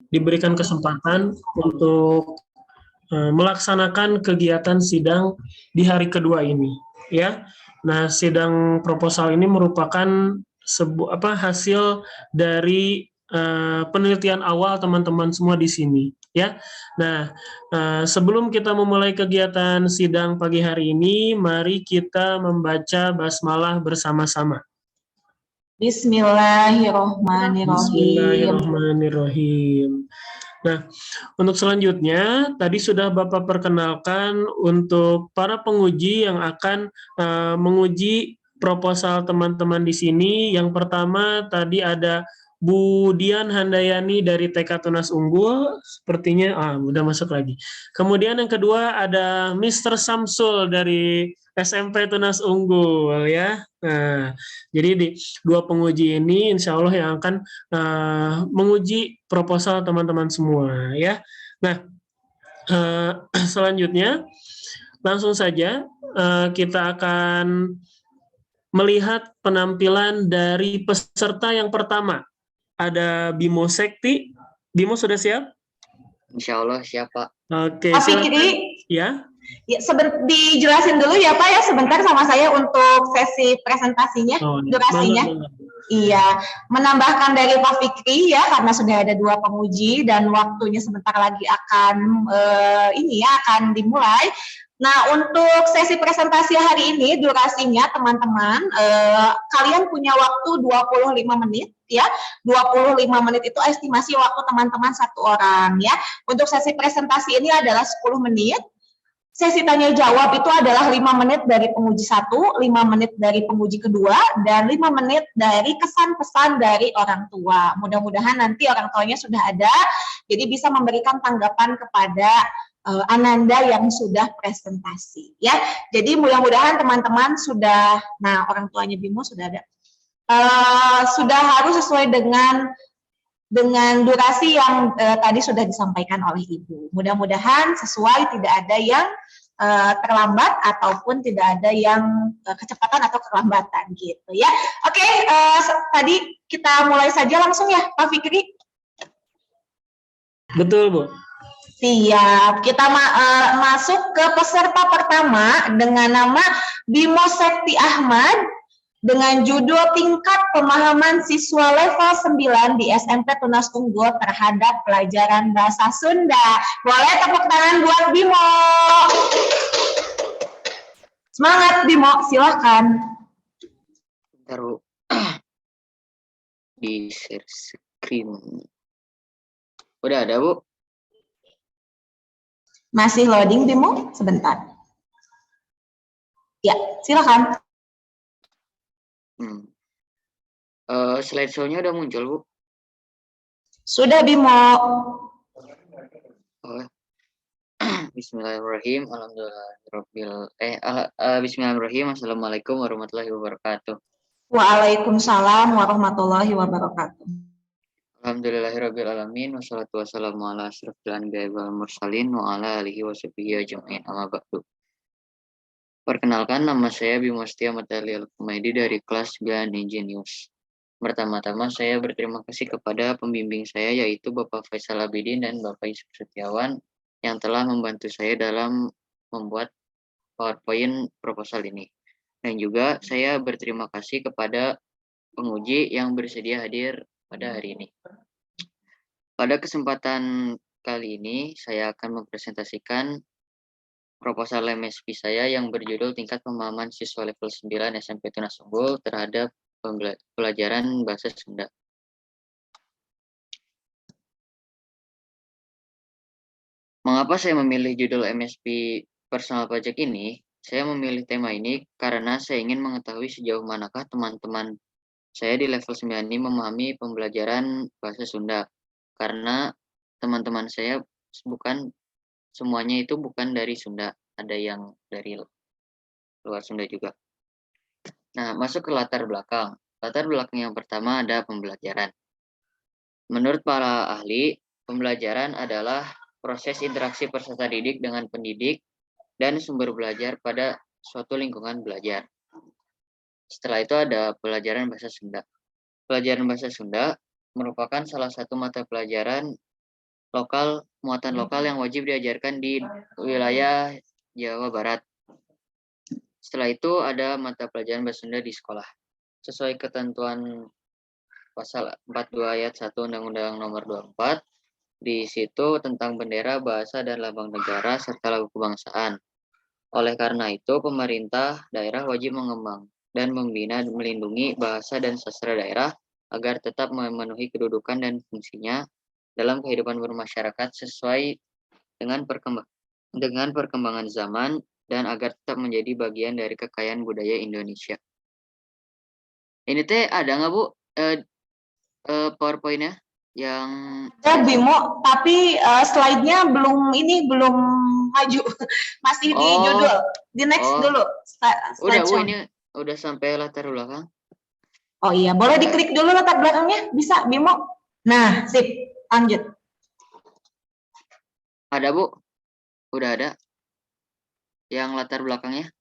diberikan kesempatan untuk melaksanakan kegiatan sidang di hari kedua ini, ya. Nah, sidang proposal ini merupakan hasil dari penelitian awal teman-teman semua di sini, ya. Nah, sebelum kita memulai kegiatan sidang pagi hari ini, mari kita membaca basmalah bersama-sama. Bismillahirrohmanirrohim. Bismillahirrohmanirrohim. Nah, untuk selanjutnya, tadi sudah Bapak perkenalkan untuk para penguji yang akan menguji proposal teman-teman di sini. Yang pertama tadi ada Bu Dian Handayani dari TK Tunas Unggul, sepertinya udah masuk lagi. Kemudian yang kedua ada Mr. Samsul dari SMP Tunas Unggul, ya. Nah, jadi di dua penguji ini insya Allah yang akan menguji proposal teman-teman semua, ya. Nah, selanjutnya langsung saja kita akan melihat penampilan dari peserta yang pertama. Ada Bimo Sekti. Bimo sudah siap? Insya Allah siap, Pak. Oke, Pak Fikri, ya. Ya, dijelasin dulu ya Pak ya sebentar sama saya untuk sesi presentasinya, durasinya. Iya, menambahkan dari Pak Fikri ya karena sudah ada dua penguji dan waktunya sebentar lagi akan akan dimulai. Nah, untuk sesi presentasi hari ini durasinya teman-teman kalian punya waktu 25 menit ya. 25 menit itu estimasi waktu teman-teman satu orang ya. Untuk sesi presentasi ini adalah 10 menit. Sesi tanya jawab itu adalah 5 menit dari penguji 1, 5 menit dari penguji kedua, dan 5 menit dari kesan pesan dari orang tua. Mudah-mudahan nanti orang tuanya sudah ada, jadi bisa memberikan tanggapan kepada Ananda yang sudah presentasi. Ya, jadi mudah-mudahan teman-teman sudah, nah orang tuanya Bimo sudah ada, sudah harus sesuai dengan durasi yang tadi sudah disampaikan oleh Ibu. Mudah-mudahan sesuai, tidak ada yang terlambat ataupun tidak ada yang kecepatan atau kelambatan gitu ya. Oke, tadi kita mulai saja langsung ya Pak Fikri. Betul, Bu. Siap, kita masuk ke peserta pertama dengan nama Bimo Sekti Ahmad dengan judul tingkat pemahaman siswa level 9 di SMP Tunas Unggul terhadap pelajaran bahasa Sunda. Boleh tepuk tangan buat Bimo. Semangat Bimo, silakan. Taruh di share screen. Udah ada, Bu? Masih loading Bimo? Sebentar. Ya, silakan. Slideshow-nya udah muncul, Bu? Sudah, Bimo. Bismillahirrahmanirrahim. Bismillahirrahmanirrahim. Assalamualaikum warahmatullahi wabarakatuh. Waalaikumsalam warahmatullahi wabarakatuh. Alhamdulillahirabbil alamin wassalatu wassalamu ala asyrofil anbiya'i wal mursalin wa ala alihi washabbihi ajmain. Amma ba'du. Perkenalkan, nama saya Bimo Setia Matali Al-Kumaidi dari kelas 9 Ingenius. Pertama-tama saya berterima kasih kepada pembimbing saya yaitu Bapak Faisal Abidin dan Bapak Yusuf Setiawan yang telah membantu saya dalam membuat PowerPoint proposal ini. Dan juga saya berterima kasih kepada penguji yang bersedia hadir pada hari ini. Pada kesempatan kali ini saya akan mempresentasikan proposal MSP saya yang berjudul tingkat pemahaman siswa level 9 SMP Tunas Unggul terhadap pelajaran bahasa Sunda. Mengapa saya memilih judul MSP personal project ini? Saya memilih tema ini karena saya ingin mengetahui sejauh manakah teman-teman saya di level 9 ini memahami pembelajaran bahasa Sunda. Karena teman-teman saya semuanya itu bukan dari Sunda, ada yang dari luar Sunda juga. Nah, masuk ke latar belakang. Latar belakang yang pertama ada pembelajaran. Menurut para ahli, pembelajaran adalah proses interaksi peserta didik dengan pendidik dan sumber belajar pada suatu lingkungan belajar. Setelah itu ada pelajaran bahasa Sunda. Pelajaran bahasa Sunda merupakan salah satu mata pelajaran muatan lokal yang wajib diajarkan di wilayah Jawa Barat. Setelah itu ada mata pelajaran bahasa Sunda di sekolah. Sesuai ketentuan pasal 42 ayat 1 Undang-Undang Nomor 24, di situ tentang bendera, bahasa, dan lambang negara, serta lagu kebangsaan. Oleh karena itu, pemerintah daerah wajib mengembang dan membina melindungi bahasa dan sastra daerah agar tetap memenuhi kedudukan dan fungsinya dalam kehidupan bermasyarakat sesuai dengan perkembangan zaman dan agar tetap menjadi bagian dari kekayaan budaya Indonesia. Ini teh ada nggak Bu PowerPoint-nya yang Bimo, tapi slide-nya belum maju, masih di judul. Di next dulu. Udah Bu, ini udah sampai latar belakang. Oh iya, boleh diklik dulu latar belakangnya, bisa Bimo. Nah, sip, lanjut. Ada Bu, udah ada yang latar belakangnya?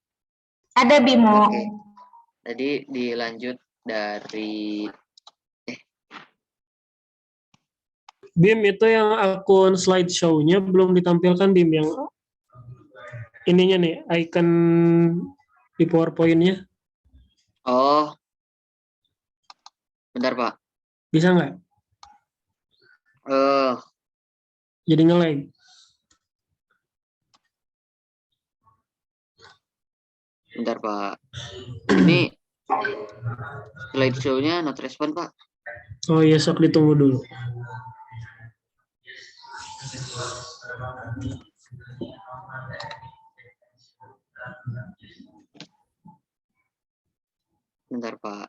Ada Bimo. Oke. Tadi dilanjut dari Bim, itu yang akun slideshow-nya belum ditampilkan, Bim, yang ininya nih, icon di PowerPoint-nya. Oh, bentar Pak. Bisa nggak? Jadi nge-lag. Bentar Pak. Ini slideshow-nya not respond Pak. Oh iya, sok ditunggu dulu. Bentar Pak.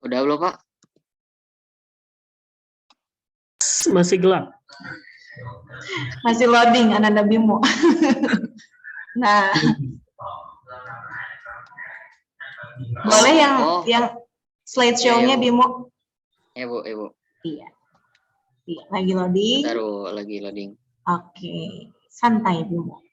Udah belum Pak? Masih gelap. Masih loading Ananda Bimo. Nah, boleh yang slideshow-nya Bimo? Bu. Iya. Iya, lagi loading. Taruh lagi loading. Oke, santai Bimo.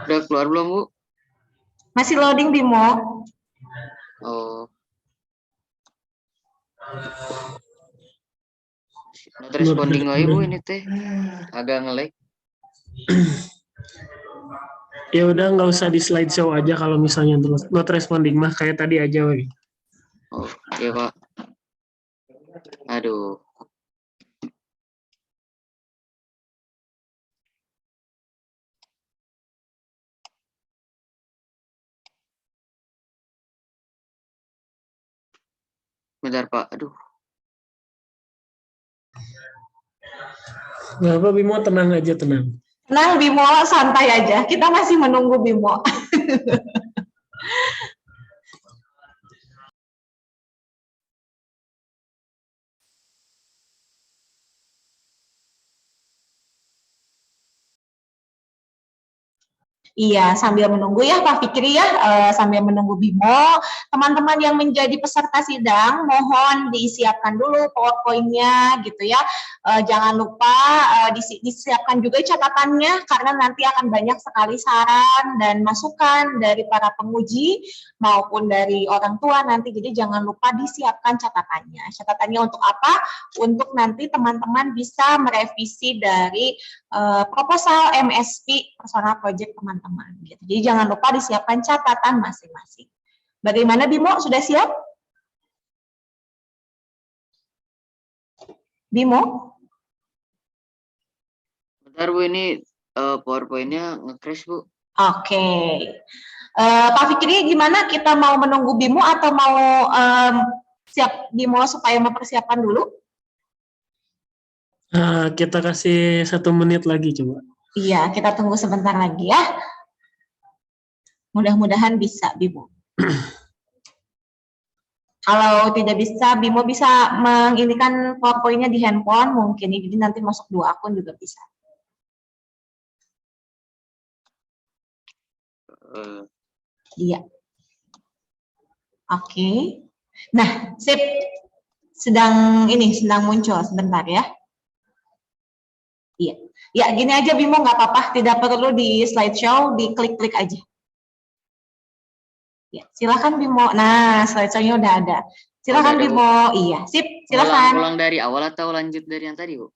Udah keluar belum Bu? Masih loading Bimo. Oh. Not responding aja Bu ini teh. Agak nge-lag. Ya udah, nggak usah di slideshow aja kalau misalnya not responding mah, kayak tadi aja weh. Oh, iya Pak. Aduh. Bentar Pak, aduh. Nggak apa Bimo, tenang aja, tenang. Tenang Bimo, santai aja. Kita masih menunggu Bimo. Iya, sambil menunggu ya Pak Fikri ya, sambil menunggu Bimo, teman-teman yang menjadi peserta sidang, mohon disiapkan dulu PowerPoint-nya gitu ya. Jangan lupa disiapkan juga catatannya, karena nanti akan banyak sekali saran dan masukan dari para penguji maupun dari orang tua nanti, jadi jangan lupa disiapkan catatannya. Catatannya untuk apa? Untuk nanti teman-teman bisa merevisi dari proposal MSP personal project teman-teman gitu. Jadi jangan lupa disiapkan catatan masing-masing. Bagaimana Bimo, sudah siap? Bimo? Bentar Bu, ini PowerPoint-nya nge-crash Bu. Oke. Pak Fikri, gimana, kita mau menunggu Bimo atau mau siap Bimo supaya mempersiapkan dulu? Kita kasih 1 menit lagi coba. Iya, kita tunggu sebentar lagi ya. Mudah-mudahan bisa Bimo. Kalau tidak bisa, Bimo bisa menginikan PowerPoint-nya di handphone mungkin, jadi nanti masuk 2 akun juga bisa. Iya. Oke. Nah, sip. Sedang muncul sebentar ya. Iya. Ya, gini aja Bimo, nggak apa-apa. Tidak perlu di slideshow, diklik-klik aja. Ya, silakan Bimo. Nah, slideshow-nya udah ada. Silakan Bimo. Iya, sip. Silakan. Ulang dari awal atau lanjut dari yang tadi, Bu?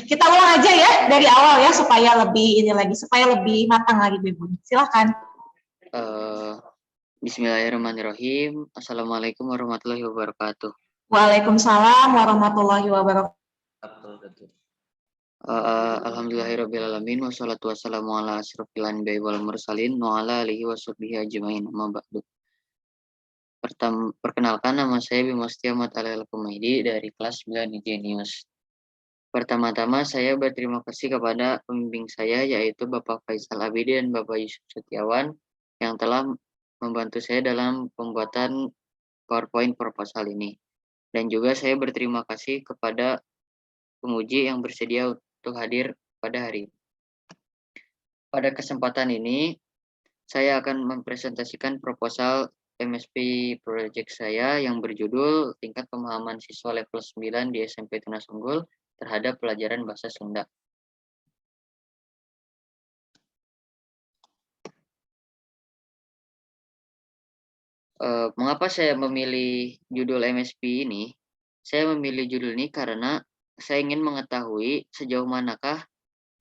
Kita ulang aja ya dari awal ya supaya lebih matang lagi Bimo. Silakan. Bismillahirrahmanirrahim. Assalamualaikum warahmatullahi wabarakatuh. Waalaikumsalam warahmatullahi wabarakatuh. Alhamdulillahirrabbilalamin. Wassalatu wassalamu ala asyrofil anbiya'i wal mursalin wa ala alihi wa sahbihi ajmain. Amma ba'du. Perkenalkan, nama saya Bimo Setia Ahmad Al-Kumaidi dari kelas 9 Genius. Pertama-tama saya berterima kasih kepada pembimbing saya, yaitu Bapak Faisal Abidi dan Bapak Yusuf Setiawan, yang telah membantu saya dalam pembuatan PowerPoint proposal ini. Dan juga saya berterima kasih kepada penguji yang bersedia untuk hadir pada hari ini. Pada kesempatan ini, saya akan mempresentasikan proposal MSP project saya yang berjudul Tingkat Pemahaman Siswa Level 9 di SMP Tunas Unggul terhadap pelajaran Bahasa Sunda. Mengapa saya memilih judul MSP ini? Saya memilih judul ini karena saya ingin mengetahui sejauh manakah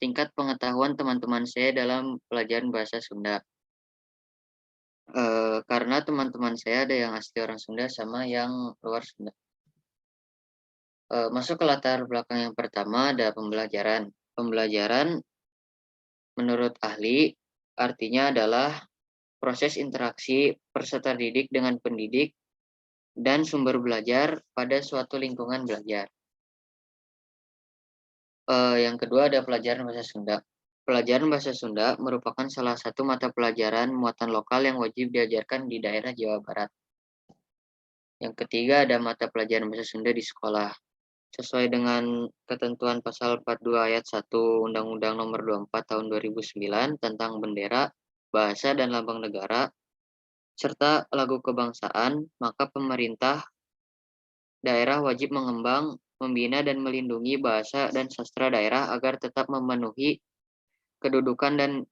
tingkat pengetahuan teman-teman saya dalam pelajaran Bahasa Sunda. Karena teman-teman saya ada yang asli orang Sunda sama yang luar Sunda. Masuk ke latar belakang yang pertama ada pembelajaran. Pembelajaran menurut ahli artinya adalah proses interaksi peserta didik dengan pendidik dan sumber belajar pada suatu lingkungan belajar. Yang kedua ada pelajaran Bahasa Sunda. Pelajaran Bahasa Sunda merupakan salah satu mata pelajaran muatan lokal yang wajib diajarkan di daerah Jawa Barat. Yang ketiga ada mata pelajaran Bahasa Sunda di sekolah. Sesuai dengan ketentuan pasal 42 ayat 1 Undang-Undang Nomor 24 Tahun 2009 tentang bendera, bahasa dan lambang negara, serta lagu kebangsaan, maka pemerintah daerah wajib mengembang, membina dan melindungi bahasa dan sastra daerah agar tetap memenuhi kedudukan dan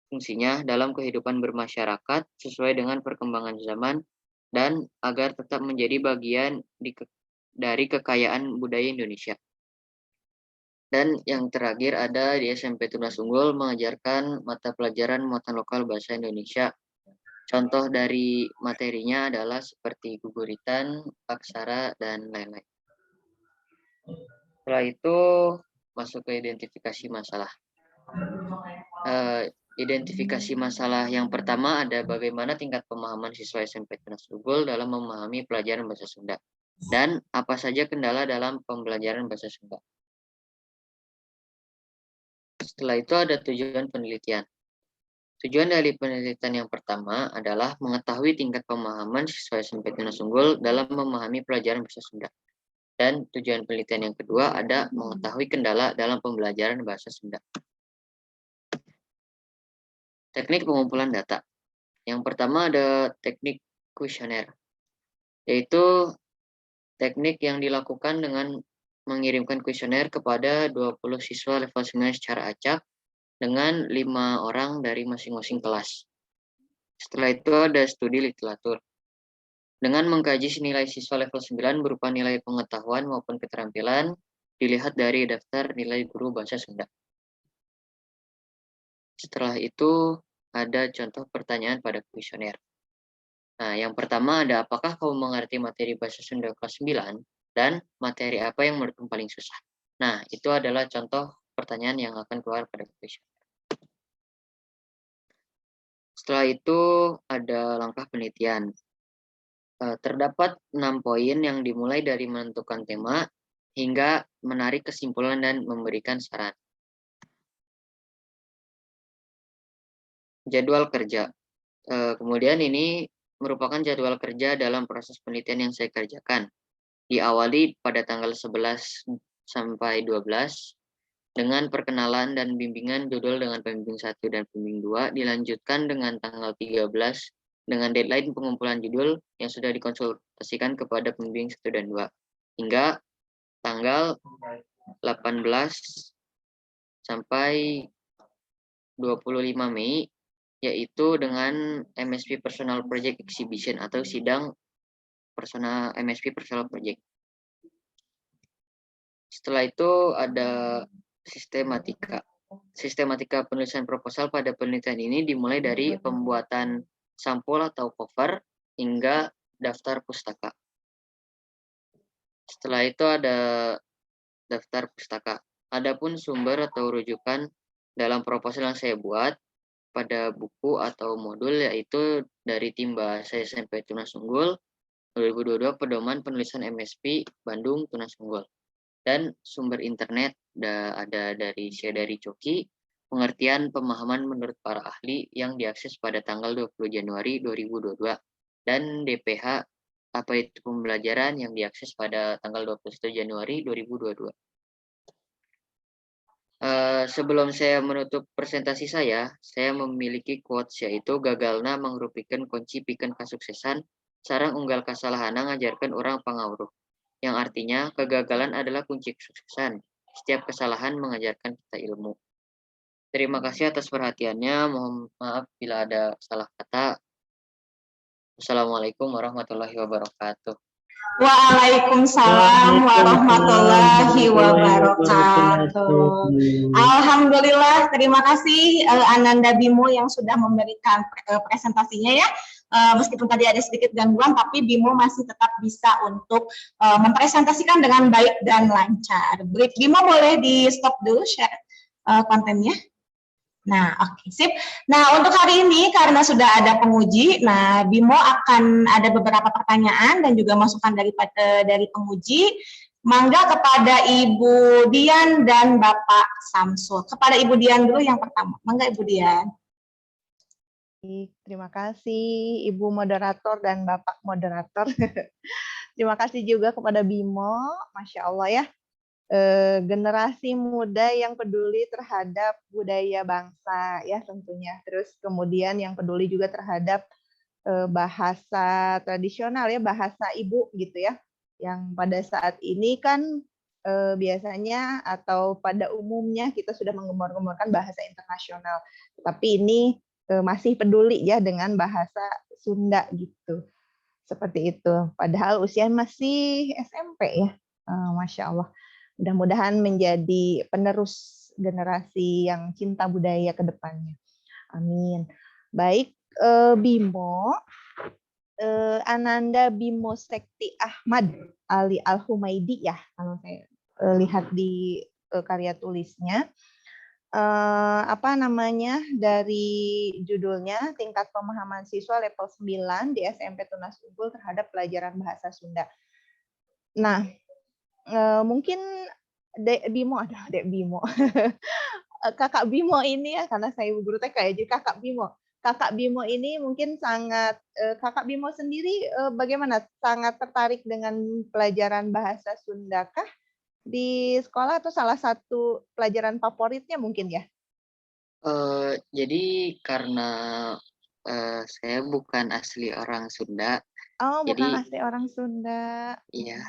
fungsinya dalam kehidupan bermasyarakat sesuai dengan perkembangan zaman dan agar tetap menjadi bagian dari kekayaan budaya Indonesia. Dan yang terakhir ada di SMP Tunas Unggul mengajarkan mata pelajaran muatan lokal bahasa Indonesia. Contoh dari materinya adalah seperti guguritan, aksara, dan lain-lain. Setelah itu masuk ke identifikasi masalah. Identifikasi masalah yang pertama ada bagaimana tingkat pemahaman siswa SMP Tunas Unggul dalam memahami pelajaran Bahasa Sunda. Dan apa saja kendala dalam pembelajaran Bahasa Sunda. Setelah itu ada tujuan penelitian. Tujuan dari penelitian yang pertama adalah mengetahui tingkat pemahaman siswa SMP Tunas Unggul dalam memahami pelajaran Bahasa Sunda. Dan tujuan penelitian yang kedua ada mengetahui kendala dalam pembelajaran Bahasa Sunda. Teknik pengumpulan data. Yang pertama ada teknik kuesioner, yaitu teknik yang dilakukan dengan mengirimkan kuesioner kepada 20 siswa level 9 secara acak dengan 5 orang dari masing-masing kelas. Setelah itu ada studi literatur. Dengan mengkaji nilai siswa level 9 berupa nilai pengetahuan maupun keterampilan, dilihat dari daftar nilai guru Bahasa Sunda. Setelah itu ada contoh pertanyaan pada kuesioner. Nah, yang pertama ada apakah kamu mengerti materi Bahasa Sunda kelas 9 dan materi apa yang menurutmu paling susah? Nah, itu adalah contoh pertanyaan yang akan keluar pada kuesioner. Setelah itu ada langkah penelitian. Terdapat 6 poin yang dimulai dari menentukan tema hingga menarik kesimpulan dan memberikan saran. Jadwal kerja. Kemudian ini merupakan jadwal kerja dalam proses penelitian yang saya kerjakan. Diawali pada tanggal 11 sampai 12 dengan perkenalan dan bimbingan judul dengan pembimbing 1 dan pembimbing 2 dilanjutkan dengan tanggal 13 dengan deadline pengumpulan judul yang sudah dikonsultasikan kepada pembimbing 1 dan 2 hingga tanggal 18 sampai 25 Mei, yaitu dengan MSP Personal Project Exhibition atau sidang MSP Personal Project. Setelah itu ada sistematika. Sistematika penulisan proposal pada penelitian ini dimulai dari pembuatan sampul atau cover hingga daftar pustaka. Setelah itu ada daftar pustaka. Adapun sumber atau rujukan dalam proposal yang saya buat pada buku atau modul yaitu dari tim bahasa SMP Tunas Unggul 2022 Pedoman Penulisan MSP Bandung Tunas Unggul. Dan sumber internet ada dari Syedari Coki, pengertian pemahaman menurut para ahli yang diakses pada tanggal 20 Januari 2022, dan DPH apa itu pembelajaran yang diakses pada tanggal 21 Januari 2022. Sebelum saya menutup presentasi saya memiliki quotes yaitu gagalna mangrupikan kunci pikeun kasuksesan, sareng unggal kasalahana ngajarkeun orang pangawruh. Yang artinya kegagalan adalah kunci kesuksesan. Setiap kesalahan mengajarkan kita ilmu. Terima kasih atas perhatiannya. Mohon maaf bila ada salah kata. Wassalamualaikum warahmatullahi wabarakatuh. Waalaikumsalam warahmatullahi wabarakatuh. Alhamdulillah, terima kasih Ananda Bimo yang sudah memberikan presentasinya ya. Meskipun tadi ada sedikit gangguan, tapi Bimo masih tetap bisa untuk mempresentasikan dengan baik dan lancar. Bimo boleh di stop dulu share kontennya. Nah, oke, sip. Nah, untuk hari ini karena sudah ada penguji, nah Bimo akan ada beberapa pertanyaan dan juga masukan dari penguji. Mangga kepada Ibu Dian dan Bapak Samsul. Kepada Ibu Dian dulu yang pertama. Mangga Ibu Dian. Terima kasih Ibu Moderator dan Bapak Moderator. Terima kasih juga kepada Bimo, Masya Allah ya. Generasi muda yang peduli terhadap budaya bangsa ya tentunya. Terus kemudian yang peduli juga terhadap bahasa tradisional ya, bahasa ibu gitu ya. Yang pada saat ini kan biasanya atau pada umumnya kita sudah menggembor-gemborkan bahasa internasional. Tapi ini masih peduli ya dengan bahasa Sunda gitu. Seperti itu. Padahal usia masih SMP ya. Masya Allah. Mudah-mudahan menjadi penerus generasi yang cinta budaya ke depannya. Amin. Baik, Bimo, Ananda Bimo Sekti Ahmad Ali Al-Humaidi ya, kalau saya lihat di karya tulisnya. Apa namanya, dari judulnya Tingkat Pemahaman Siswa Level 9 di SMP Tunas Unggul terhadap Pelajaran Bahasa Sunda. Nah, mungkin Dek Bimo, Kakak Bimo ini ya, karena saya ibu guru TK ya, jadi Kakak Bimo ini mungkin sangat, Kakak Bimo sendiri bagaimana? Sangat tertarik dengan pelajaran bahasa Sunda kah di sekolah atau salah satu pelajaran favoritnya mungkin ya? Jadi karena saya bukan asli orang Sunda. Oh, bukan asli orang Sunda. Iya.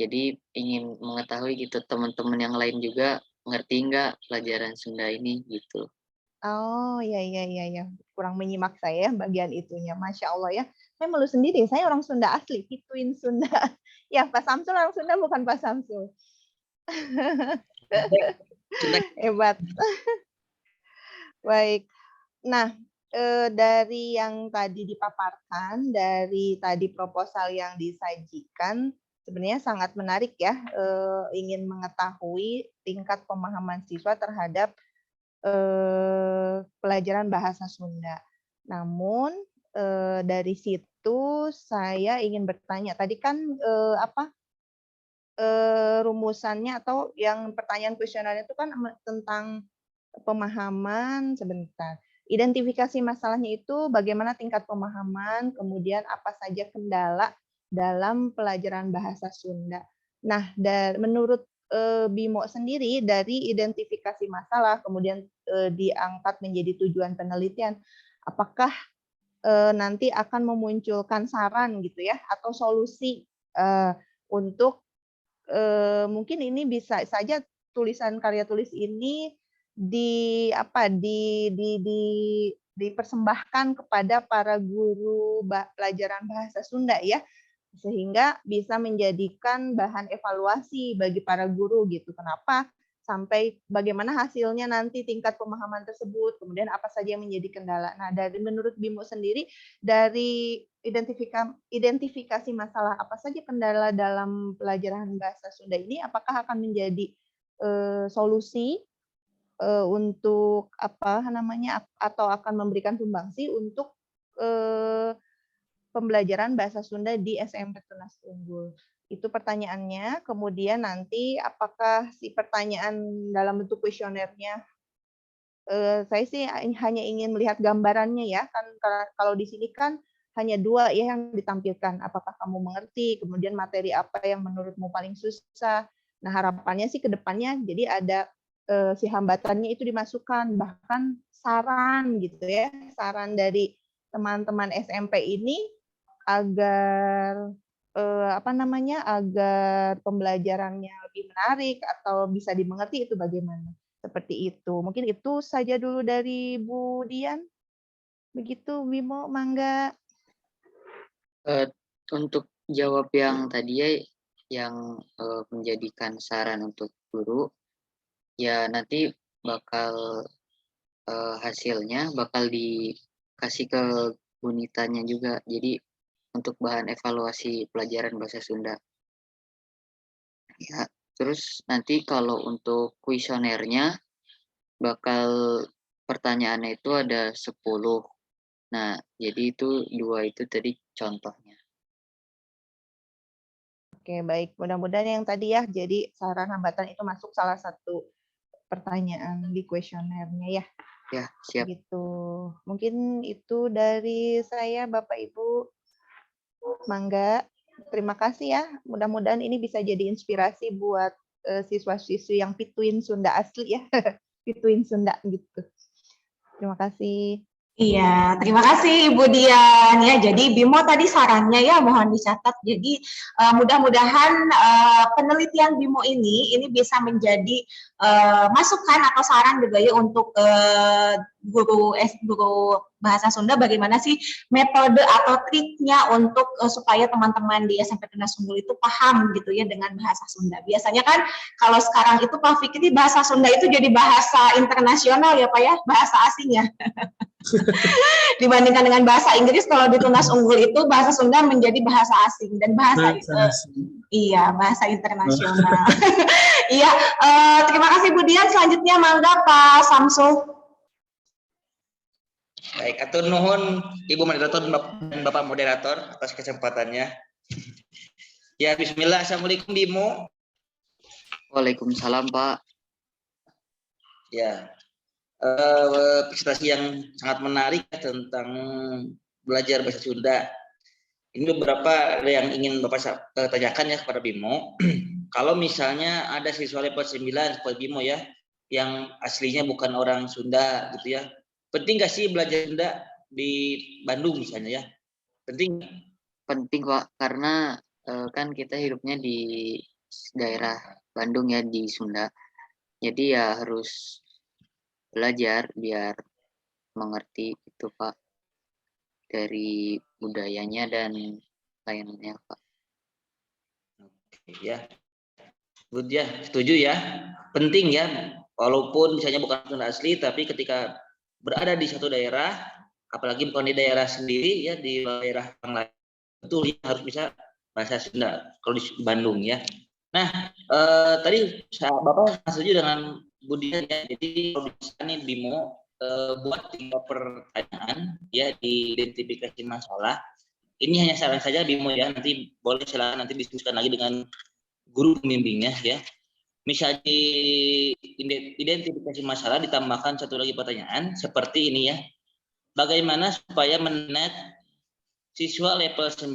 Jadi ingin mengetahui gitu teman-teman yang lain juga ngerti nggak pelajaran Sunda ini gitu. Oh ya, kurang menyimak saya bagian itunya, Masya Allah ya. Saya malu sendiri, saya orang Sunda asli, Pituin Sunda. Ya Pak Samsul orang Sunda bukan Pak Samsul. Hebat. Baik. Nah, dari yang tadi dipaparkan, dari tadi proposal yang disajikan, sebenarnya sangat menarik ya, ingin mengetahui tingkat pemahaman siswa terhadap pelajaran bahasa Sunda. Namun dari situ saya ingin bertanya, tadi kan rumusannya atau yang pertanyaan kuesionernya itu kan tentang pemahaman, sebentar. Identifikasi masalahnya itu bagaimana tingkat pemahaman, kemudian apa saja kendala dalam pelajaran bahasa Sunda. Nah, menurut Bimo sendiri dari identifikasi masalah, kemudian diangkat menjadi tujuan penelitian, apakah nanti akan memunculkan saran gitu ya, atau solusi untuk mungkin ini bisa saja tulisan karya tulis ini dipersembahkan kepada para guru pelajaran bahasa Sunda ya, sehingga bisa menjadikan bahan evaluasi bagi para guru gitu. Kenapa sampai bagaimana hasilnya nanti tingkat pemahaman tersebut, kemudian apa saja yang menjadi kendala. Nah, dari menurut Bimo sendiri, dari identifikasi masalah apa saja kendala dalam pelajaran bahasa Sunda ini, apakah akan menjadi solusi untuk apa namanya, atau akan memberikan sumbangsi untuk pembelajaran bahasa Sunda di SMP Tunas Unggul. Itu pertanyaannya. Kemudian nanti apakah si pertanyaan dalam bentuk kuesionernya, saya sih hanya ingin melihat gambarannya ya, kan kalau di sini kan hanya 2 ya yang ditampilkan. Apakah kamu mengerti, kemudian materi apa yang menurutmu paling susah. Nah, harapannya sih ke depannya jadi ada si hambatannya itu dimasukkan, bahkan saran gitu ya, saran dari teman-teman SMP ini agar agar pembelajarannya lebih menarik atau bisa dimengerti itu bagaimana? Seperti itu. Mungkin itu saja dulu dari Bu Dian. Begitu Bimo, mangga. Untuk jawab yang tadi ya, yang menjadikan saran untuk guru, ya nanti bakal hasilnya bakal dikasih ke Bunitanya juga. Jadi untuk bahan evaluasi pelajaran bahasa Sunda. Ya, terus nanti kalau untuk kuesionernya bakal pertanyaannya itu ada 10. Nah, jadi itu 2 itu tadi contohnya. Oke, baik. Mudah-mudahan yang tadi ya, jadi saran hambatan itu masuk salah satu pertanyaan di kuesionernya ya. Ya, siap. Gitu. Mungkin itu dari saya, Bapak Ibu. Mangga. Terima kasih ya. Mudah-mudahan ini bisa jadi inspirasi buat siswa-siswi yang pituin Sunda asli ya. Pituin Sunda gitu. Terima kasih. Iya, terima kasih Ibu Dian ya. Jadi Bimo tadi sarannya ya mohon dicatat. Jadi mudah-mudahan penelitian Bimo ini bisa menjadi masukan atau saran juga ya untuk guru bahasa Sunda, bagaimana sih metode atau triknya untuk supaya teman-teman di SMP Tunas Unggul itu paham gitu ya dengan bahasa Sunda. Biasanya kan kalau sekarang itu Pak Fikri bahasa Sunda itu jadi bahasa internasional ya Pak ya, bahasa asing ya. Dibandingkan dengan bahasa Inggris, kalau di Tunas Unggul itu bahasa Sunda menjadi bahasa asing dan bahasa iya bahasa internasional. Iya, terima kasih Bu Dian. Selanjutnya mangga Pak Samsul. Baik, atur nuhun Ibu Moderator dan Bapak Moderator atas kesempatannya. Ya, Bismillah. Assalamualaikum Bimo. Waalaikumsalam Pak. Ya. Presentasi yang sangat menarik tentang belajar bahasa Sunda. Ini beberapa yang ingin Bapak tanyakan ya kepada Bimo. Kalau misalnya ada siswa level 9 seperti Bimo ya, yang aslinya bukan orang Sunda gitu ya. Penting nggak sih belajar Sunda di Bandung misalnya ya? Penting? Penting Pak, karena kan kita hidupnya di daerah Bandung ya, di Sunda. Jadi ya harus belajar biar mengerti itu Pak, dari budayanya dan lainnya Pak. Oke ya, good ya, setuju ya. Penting ya, walaupun misalnya bukan Sunda asli, tapi ketika berada di satu daerah, apalagi bukan di daerah sendiri ya, di daerah yang lain, betul ya, harus bisa bahasa Sunda kalau di Bandung ya. Nah, tadi Bapak setuju dengan Budian ya. Jadi kalau bisa nih Bimo buat 3 pertanyaan ya di identifikasi masalah. Ini hanya saran saja Bimo ya. Nanti boleh silakan nanti diskusikan lagi dengan guru pembimbingnya ya. Misalnya di identifikasi masalah ditambahkan 1 lagi pertanyaan seperti ini ya. Bagaimana supaya menet siswa level 9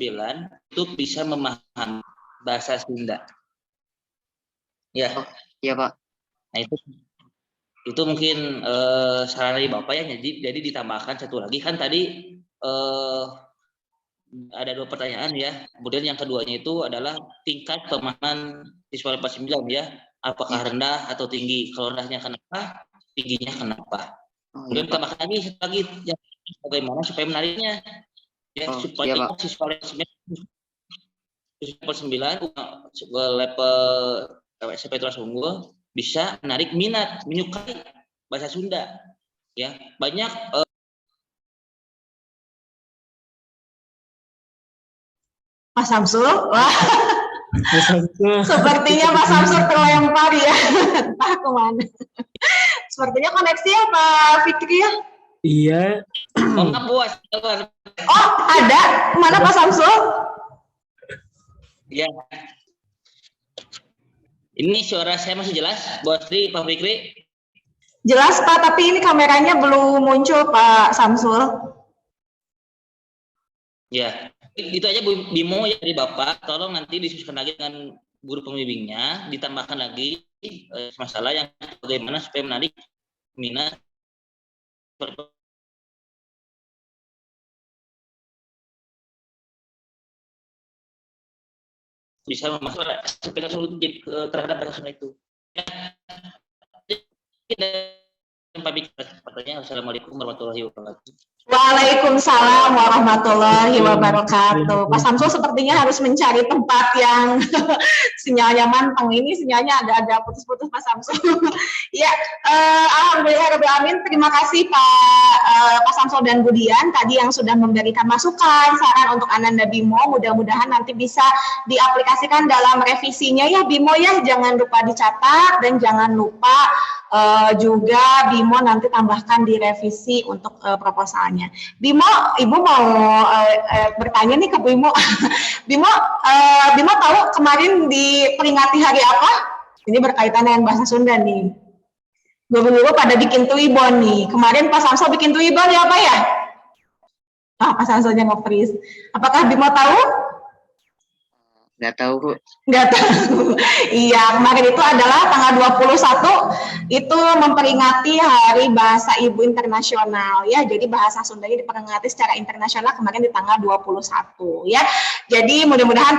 itu bisa memahami bahasa Sunda? Ya. Oh, iya Pak. Nah itu mungkin saran dari Bapak ya. Jadi ditambahkan satu lagi kan tadi ada 2 pertanyaan ya. Kemudian yang keduanya itu adalah tingkat pemahaman siswa level 9 ya. Apakah rendah atau tinggi? Kalau rendahnya kenapa? Tingginya kenapa? Oh, iya Kemudian Pak. tambahkan lagi satu lagi ya, bagaimana supaya menariknya ya, Oh, supaya iya Pak. siswa level 9 level SMP kelas unggul bisa menarik minat, menyukai bahasa Sunda ya. Banyak Mas Samsul, wah, sepertinya Mas Samsul terlempar ya, entah kemana. Sepertinya koneksi ya Pak Fikri ya? Iya. mohon maaf Bu, Oh, ada. Kemana Pak Samsul? ya. Ini suara saya masih jelas, Bu Astri, Pak Fikri? Jelas Pak, tapi ini kameranya belum muncul Pak Samsul. Ya, itu aja Bu Bimo ya dari Bapak. Tolong nanti diskusikan lagi dengan guru pembimbingnya, ditambahkan lagi masalah yang bagaimana supaya menarik minat bisa memasukkan sepeda terhadap bahasa Sunda itu. Ya. Assalamualaikum warahmatullahi wabarakatuh. Waalaikumsalam warahmatullahi wabarakatuh. Pak Samsul sepertinya harus mencari tempat yang sinyalnya manteng. Ini sinyalnya agak-agak putus-putus Pak Samsul. Ya, alhamdulillahirobbilalamin. Terima kasih Pak Samsul dan Budian tadi yang sudah memberikan masukan, saran untuk Ananda Bimo. Mudah-mudahan nanti bisa diaplikasikan dalam revisinya ya Bimo ya. Jangan lupa dicatat dan jangan lupa juga Bimo nanti tambahkan di revisi untuk proposalnya. Bimo, Ibu mau bertanya nih ke Bimo. Bimo tahu kemarin diperingati hari apa? Ini berkaitan dengan bahasa Sunda nih. Guru-guru pada bikin tuibon nih. Kemarin Pak Samsul bikin tuibon ya Pak ya? Pak Samsulnya nge-freeze. Apakah Bimo tahu? Nggak tahu Bu. Nggak tahu. Iya, kemarin itu adalah tanggal 21 itu memperingati Hari Bahasa Ibu Internasional ya. Jadi bahasa Sundanya diperingati secara internasional kemarin di tanggal 21 ya. Jadi mudah-mudahan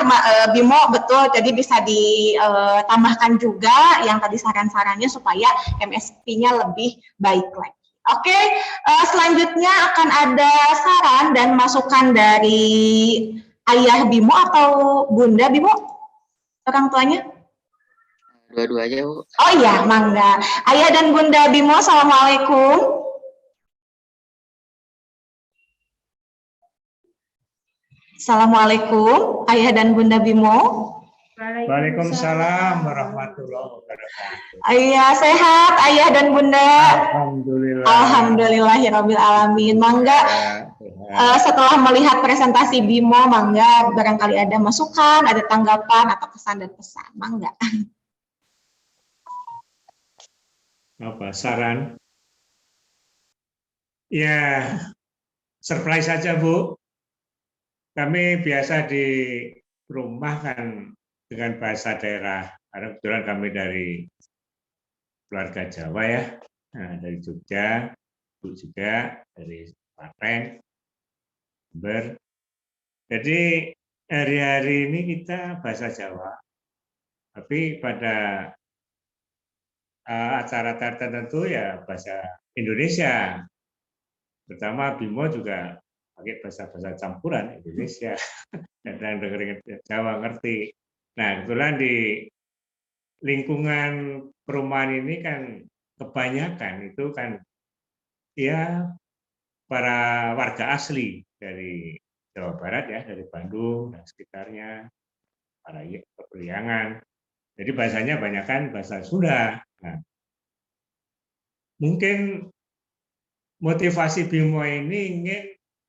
Bimo betul jadi bisa ditambahkan juga yang tadi saran-sarannya supaya MSP-nya lebih baik lagi. Oke, selanjutnya akan ada saran dan masukan dari Ayah Bimo atau Bunda Bimo? Orang tuanya? Dua-dua aja Bu. Oh iya, mangga. Ayah dan Bunda Bimo, Assalamualaikum. Assalamualaikum, Ayah dan Bunda Bimo. Waalaikumsalam warahmatullahi wabarakatuh. Ayah sehat, Ayah dan Bunda. Alhamdulillah. Alhamdulillahirobbilalamin. Mangga. Setelah melihat presentasi Bimo, mangga barangkali ada masukan, ada tanggapan atau kesan dan pesan, mangga. Apa saran? Ya, surprise saja Bu. Kami biasa di rumah kan dengan bahasa daerah. Karena kebetulan kami dari keluarga Jawa ya, nah, dari Jogja, Bu juga dari Klaten, Jember. Jadi hari-hari ini kita bahasa Jawa, tapi pada acara tertentu ya bahasa Indonesia. Pertama Bimo juga pakai bahasa-bahasa campuran Indonesia dan dengerin Jawa ngerti. Nah kebetulan di lingkungan perumahan ini kan kebanyakan itu kan ya para warga asli dari Jawa Barat ya, dari Bandung dan sekitarnya, para Priangan. Jadi bahasanya banyakkan bahasa Sunda. Nah, mungkin motivasi Bimo ini ingin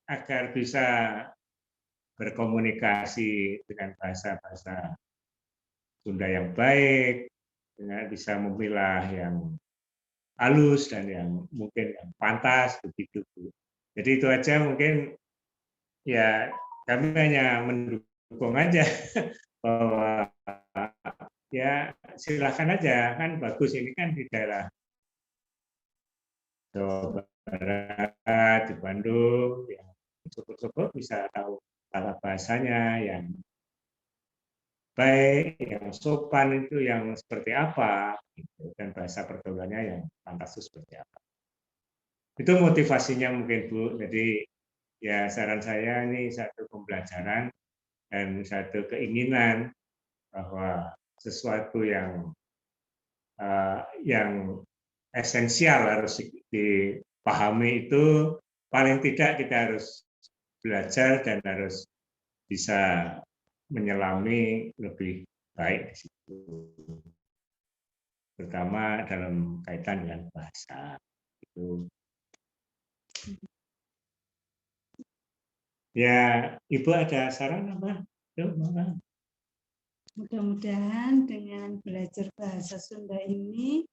agar bisa berkomunikasi dengan bahasa-bahasa Sunda yang baik, dengan bisa memilah yang halus dan yang mungkin yang pantas begitu. Jadi itu aja mungkin ya kami hanya mendukung aja bahwa ya silakan aja, kan bagus ini kan di daerah Jawa Barat, di Bandung, ya cukup bisa tahu tata bahasanya yang baik, yang sopan itu yang seperti apa, gitu. Dan bahasa pergaulannya yang pantas itu seperti apa. Itu motivasinya mungkin Bu. Jadi ya saran saya ini satu pembelajaran dan satu keinginan bahwa sesuatu yang esensial harus dipahami itu paling tidak kita harus belajar dan harus bisa menyelami lebih baik di situ. Terutama dalam kaitan dengan bahasa itu. Ya, Ibu ada saran apa? Mudah-mudahan dengan belajar bahasa Sunda ini,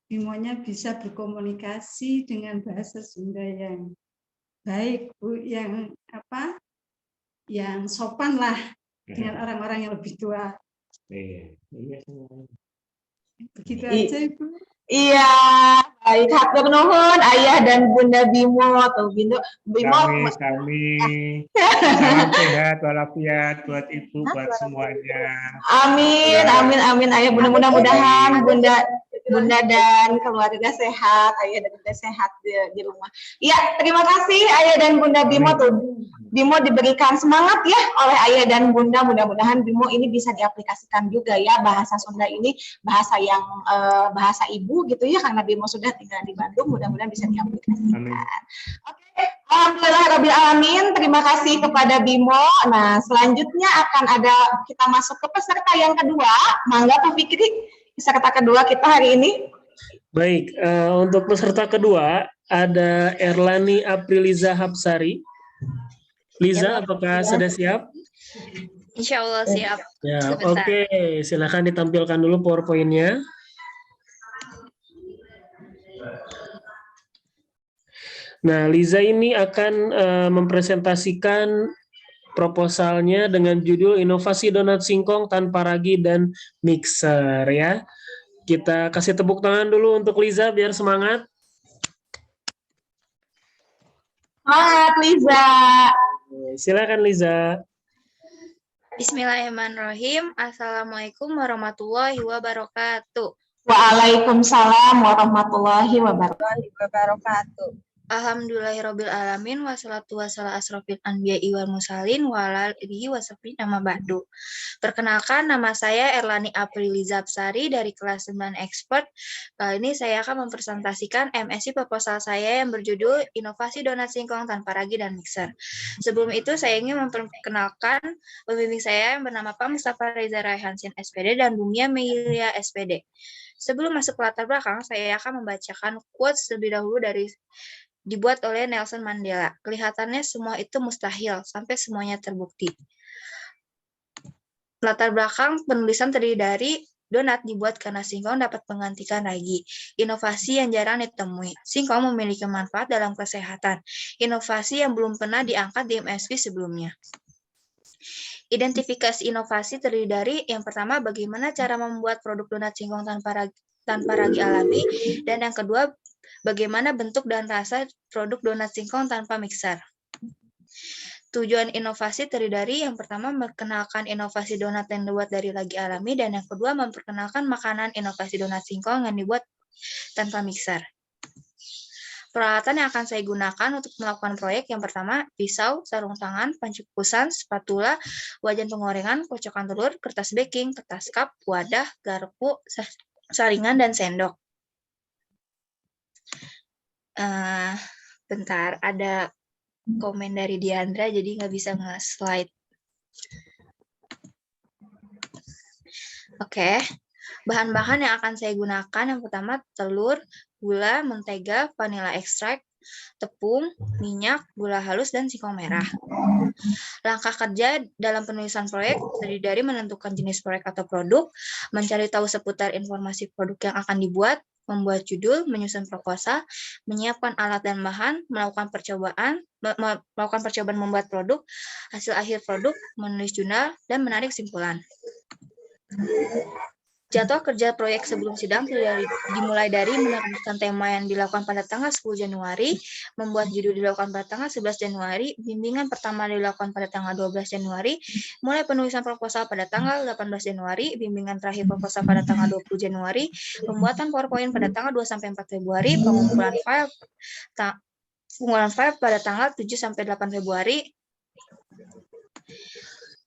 Bimonya bisa berkomunikasi dengan bahasa Sunda yang baik, Bu, yang sopan lah dengan orang-orang yang lebih tua. Begitu aja, Ibu. Iya, baik. Hatur nuhun Ayah dan Bunda Bimo atau Bimo. Sami. Salam sehat walafiat buat Ibu, buat semuanya. Amin, amin, amin. Ayah, mudah-mudahan Bunda dan keluarga sehat, Ayah dan Bunda sehat di rumah. Iya, terima kasih Ayah dan Bunda Bimo tuh. Bimo diberikan semangat ya oleh Ayah dan Bunda. Mudah-mudahan Bimo ini bisa diaplikasikan juga ya, bahasa Sunda ini bahasa yang bahasa ibu gitu ya, karena Bimo sudah tinggal di Bandung. Mudah-mudahan bisa diaplikasikan. Oke, alhamdulillah alamin. Terima kasih kepada Bimo. Nah, selanjutnya akan ada kita masuk ke peserta yang kedua. Mangga Pak Fikri. Peserta kedua kita hari ini. Baik, untuk peserta kedua ada Erlani Apriliza Hapsari. Liza, apakah sudah siap? Insya Allah siap. Ya, oke. Silakan ditampilkan dulu PowerPoint-nya. Nah, Liza ini akan mempresentasikan proposalnya dengan judul Inovasi Donat Singkong Tanpa Ragi dan Mixer ya. Kita kasih tepuk tangan dulu untuk Liza biar semangat. Semangat Liza. Silakan Liza. Bismillahirrahmanirrahim. Assalamualaikum warahmatullahi wabarakatuh. Waalaikumsalam warahmatullahi wabarakatuh. Alhamdulillahirrabbilalamin. Wassalatu wassalamu asrofil anbiya'i wal mursalin wa ala alihi wa sahbihi amma ba'du. Perkenalkan, nama saya Erlani Apriliza Hapsari dari kelas 9 Expert. Kali ini saya akan mempresentasikan MSc proposal saya yang berjudul Inovasi Donat Singkong Tanpa Ragi dan Mixer. Sebelum itu saya ingin memperkenalkan pembimbing saya yang bernama Pak Mustafa Reza Raihansin SPD dan Bumia Meilia SPD. Sebelum masuk ke latar belakang, saya akan membacakan quotes terlebih dahulu dibuat oleh Nelson Mandela. Kelihatannya semua itu mustahil, sampai semuanya terbukti. Latar belakang penulisan terdiri dari donat dibuat karena singkong dapat menggantikan ragi. Inovasi yang jarang ditemui. Singkong memiliki manfaat dalam kesehatan. Inovasi yang belum pernah diangkat di MSP sebelumnya. Identifikasi inovasi terdiri dari yang pertama, bagaimana cara membuat produk donat singkong tanpa ragi alami, dan yang kedua, bagaimana bentuk dan rasa produk donat singkong tanpa mixer. Tujuan inovasi terdiri dari yang pertama, memperkenalkan inovasi donat yang dibuat dari ragi alami, dan yang kedua, memperkenalkan makanan inovasi donat singkong yang dibuat tanpa mixer. Peralatan yang akan saya gunakan untuk melakukan proyek yang pertama, pisau, sarung tangan, panci kukusan, spatula, wajan penggorengan, kocokan telur, kertas baking, kertas cup, wadah, garpu, saringan, dan sendok. Bentar, ada komen dari Diandra, jadi nggak bisa nge-slide. Oke, bahan-bahan yang akan saya gunakan yang pertama telur, gula, mentega, vanila ekstrak, tepung, minyak, gula halus, dan singkong merah. Langkah kerja dalam penulisan proyek terdiri dari menentukan jenis proyek atau produk, mencari tahu seputar informasi produk yang akan dibuat, membuat judul, menyusun proposal, menyiapkan alat dan bahan, melakukan percobaan membuat produk, hasil akhir produk, menulis jurnal, dan menarik kesimpulan. Jadwal kerja proyek sebelum sidang dimulai dari menerbitkan tema yang dilakukan pada tanggal 10 Januari, membuat judul dilakukan pada tanggal 11 Januari, bimbingan pertama dilakukan pada tanggal 12 Januari, mulai penulisan proposal pada tanggal 18 Januari, bimbingan terakhir proposal pada tanggal 20 Januari, pembuatan PowerPoint pada tanggal 2-4 Februari, pengumpulan file pada tanggal 7-8 Februari.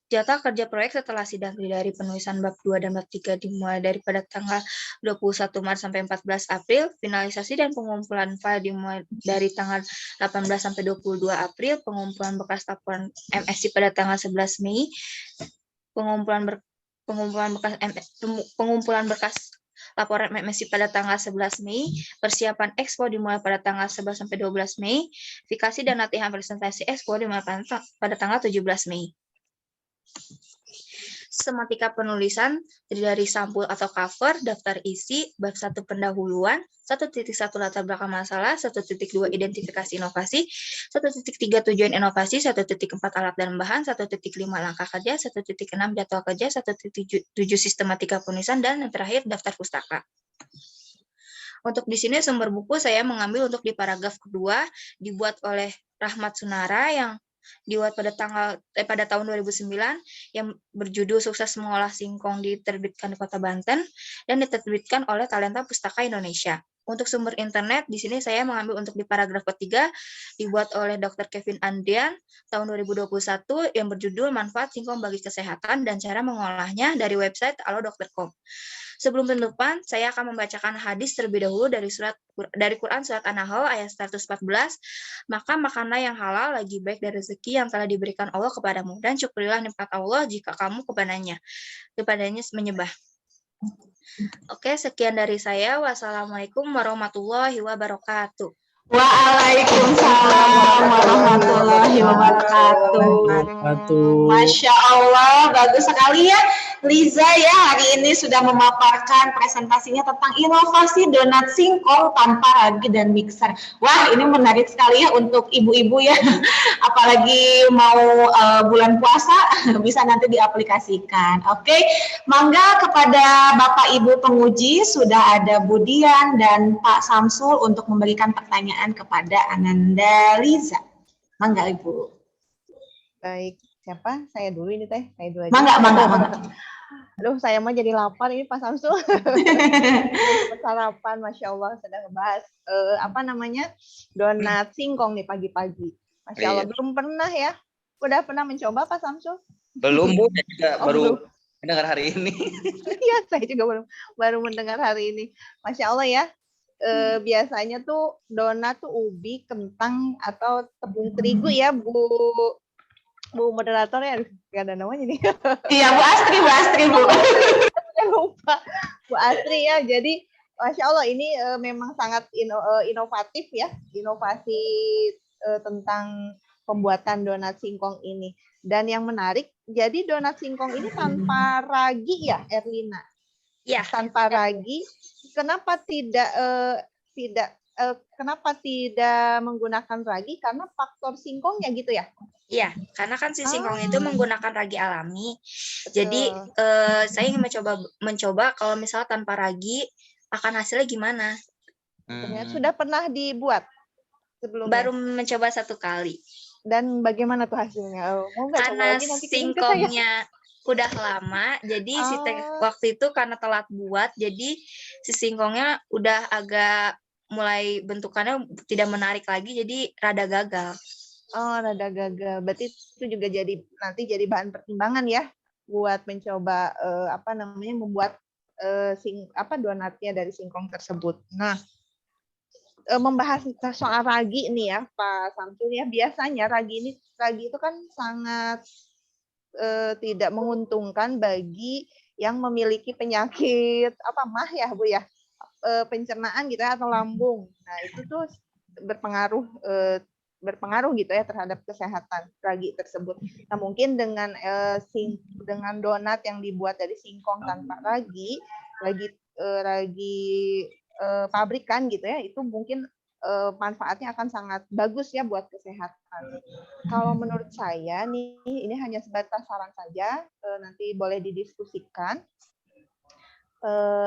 Jadwal kerja proyek setelah sidang dari penulisan bab 2 dan bab 3 dimulai pada tanggal 21 Maret sampai 14 April, finalisasi dan pengumpulan file dimulai dari tanggal 18 sampai 22 April, pengumpulan bekas laporan MSI pada tanggal 11 Mei, pengumpulan berkas laporan MSI pada tanggal 11 Mei, persiapan Expo dimulai pada tanggal 11 sampai 12 Mei, fikasi dan latihan presentasi Expo dimulai pada tanggal 17 Mei. Sematika penulisan dari sampul atau cover, daftar isi, bab 1 pendahuluan, 1.1 latar belakang masalah, 1.2 identifikasi inovasi, 1.3 tujuan inovasi, 1.4 alat dan bahan, 1.5 langkah kerja, 1.6 jadwal kerja, 1.7 sistematika penulisan, dan yang terakhir daftar pustaka. Untuk di sini sumber buku saya mengambil untuk di paragraf kedua, dibuat oleh Rahmat Sunara yang dibuat pada tahun 2009 yang berjudul Sukses Mengolah Singkong, diterbitkan di Kota Banten dan diterbitkan oleh Talenta Pustaka Indonesia. Untuk sumber internet di sini saya mengambil untuk di paragraf ketiga dibuat oleh Dr. Kevin Andrian tahun 2021 yang berjudul Manfaat Singkong bagi Kesehatan dan Cara Mengolahnya dari website alodokter.com. Sebelum penutupan, saya akan membacakan hadis terlebih dahulu dari Quran Surat An-Nahl ayat 114. Maka makanlah yang halal lagi baik dari rezeki yang telah diberikan Allah kepadamu, dan syukurilah nikmat Allah jika kamu kepadanya menyembah. Oke, sekian dari saya. Wassalamualaikum warahmatullahi wabarakatuh. Waalaikumsalam warahmatullahi wabarakatuh. Masya Allah, bagus sekali ya Liza ya, hari ini sudah memaparkan presentasinya tentang inovasi donat singkong tanpa ragi dan mixer. Wah, ini menarik sekali ya untuk ibu-ibu ya, apalagi mau bulan puasa bisa nanti diaplikasikan. Oke, mangga kepada Bapak Ibu penguji sudah ada Budian dan Pak Samsul untuk memberikan pertanyaan kepada Ananda Liza. Mangga Ibu. Baik, siapa? Saya dulu ini Teh. Saya dulu aja. Mangga. Aduh, saya mau jadi lapar ini Pak Samsul. Sarapan, Masya Allah, sedang ngebahas donat singkong nih pagi-pagi. Masya Allah, belum pernah ya. Udah pernah mencoba Pak Samsul? Belum, Bu. Saya juga baru mendengar hari ini. Iya, saya juga baru mendengar hari ini. Masya Allah ya. Biasanya tuh donat tuh ubi, kentang, atau tepung terigu ya, Bu moderator ya, gak ada namanya nih. Iya, Bu Astri. Saya lupa. Bu Astri ya, jadi Masya Allah ini memang sangat inovatif ya, inovasi tentang pembuatan donat singkong ini. Dan yang menarik, jadi donat singkong ini tanpa ragi ya, Erlina? Ya. Tanpa ragi, kenapa kenapa tidak menggunakan ragi? Karena faktor singkongnya gitu ya? Iya, karena kan si singkong itu menggunakan ragi alami. Betul. Jadi saya ingin mencoba kalau misalnya tanpa ragi akan hasilnya gimana? Sudah pernah dibuat sebelumnya? Baru mencoba 1 kali. Dan bagaimana tuh hasilnya? Karena singkongnya udah lama, jadi waktu itu karena telat buat, jadi si singkongnya udah agak mulai bentukannya tidak menarik lagi, jadi rada gagal. Oh, rada gagal. Berarti itu juga nanti jadi bahan pertimbangan ya buat mencoba membuat donatnya dari singkong tersebut. Nah, membahas soal ragi nih ya, Pak Samsul ya. Biasanya ragi itu kan sangat tidak menguntungkan bagi yang memiliki penyakit mah ya, Bu ya. Pencernaan gitu ya, atau lambung. Nah, itu tuh berpengaruh gitu ya terhadap kesehatan ragi tersebut. Nah, mungkin dengan donat yang dibuat dari singkong tanpa ragi pabrikan gitu ya, itu mungkin manfaatnya akan sangat bagus ya buat kesehatan. Kalau menurut saya nih, ini hanya sebatas saran saja, nanti boleh didiskusikan.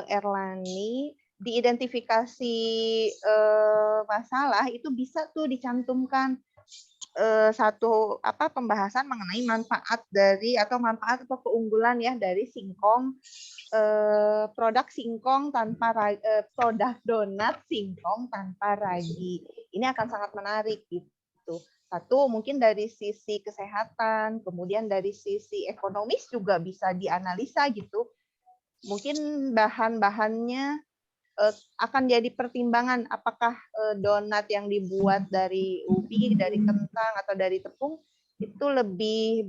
Erlani, diidentifikasi masalah itu bisa tuh dicantumkan satu pembahasan mengenai manfaat dari atau manfaat atau keunggulan ya dari singkong, produk singkong tanpa produk donat singkong tanpa ragi. Ini akan sangat menarik gitu. Satu mungkin dari sisi kesehatan, kemudian dari sisi ekonomis juga bisa dianalisa gitu. Mungkin bahan-bahannya akan jadi pertimbangan apakah donat yang dibuat dari ubi, dari kentang atau dari tepung itu lebih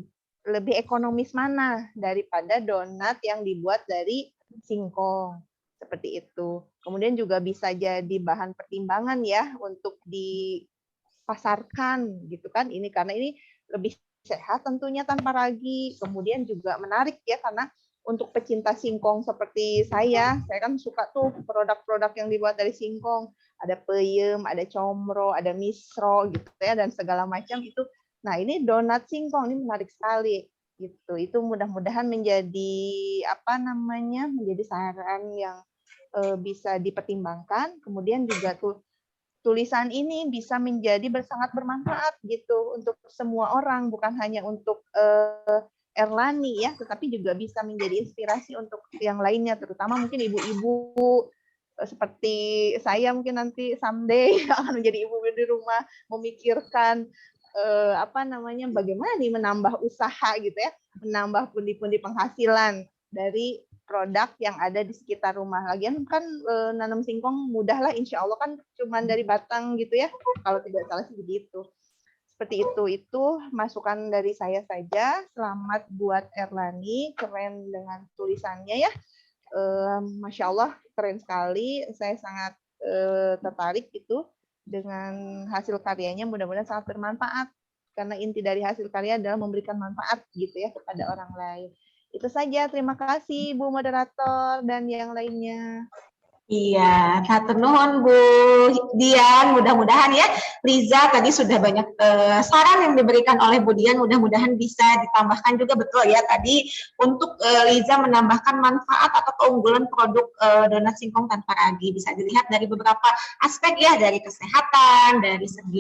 ekonomis mana daripada donat yang dibuat dari singkong seperti itu. Kemudian juga bisa jadi bahan pertimbangan ya untuk dipasarkan gitu kan. Ini karena ini lebih sehat tentunya tanpa ragi. Kemudian juga menarik ya karena untuk pecinta singkong seperti saya kan suka tuh produk-produk yang dibuat dari singkong. Ada peyem, ada comro, ada misro gitu ya, dan segala macam itu. Nah ini donat singkong ini menarik sekali gitu. Itu mudah-mudahan menjadi menjadi saran yang bisa dipertimbangkan. Kemudian juga tulisan ini bisa menjadi sangat bermanfaat gitu untuk semua orang, bukan hanya untuk Erlani ya, tetapi juga bisa menjadi inspirasi untuk yang lainnya, terutama mungkin ibu-ibu seperti saya mungkin nanti someday akan menjadi ibu di rumah, memikirkan bagaimana nih menambah usaha gitu ya, menambah pundi-pundi penghasilan dari produk yang ada di sekitar rumah. Lagian kan nanam singkong mudah lah, insya Allah kan cuma dari batang gitu ya, kalau tidak salah sih begitu. Seperti itu masukan dari saya saja. Selamat buat Erlani, keren dengan tulisannya ya. Masya Allah, keren sekali. Saya sangat tertarik itu dengan hasil karyanya. Mudah-mudahan sangat bermanfaat. Karena inti dari hasil karya adalah memberikan manfaat gitu ya kepada orang lain. Itu saja. Terima kasih Bu Moderator dan yang lainnya. Iya, hatur nuhun Bu Dian. Mudah-mudahan ya Liza tadi sudah banyak saran yang diberikan oleh Bu Dian. Mudah-mudahan bisa ditambahkan juga betul ya tadi untuk Liza menambahkan manfaat atau keunggulan produk donat singkong tanpa ragi. Bisa dilihat dari beberapa aspek ya, dari kesehatan, dari segi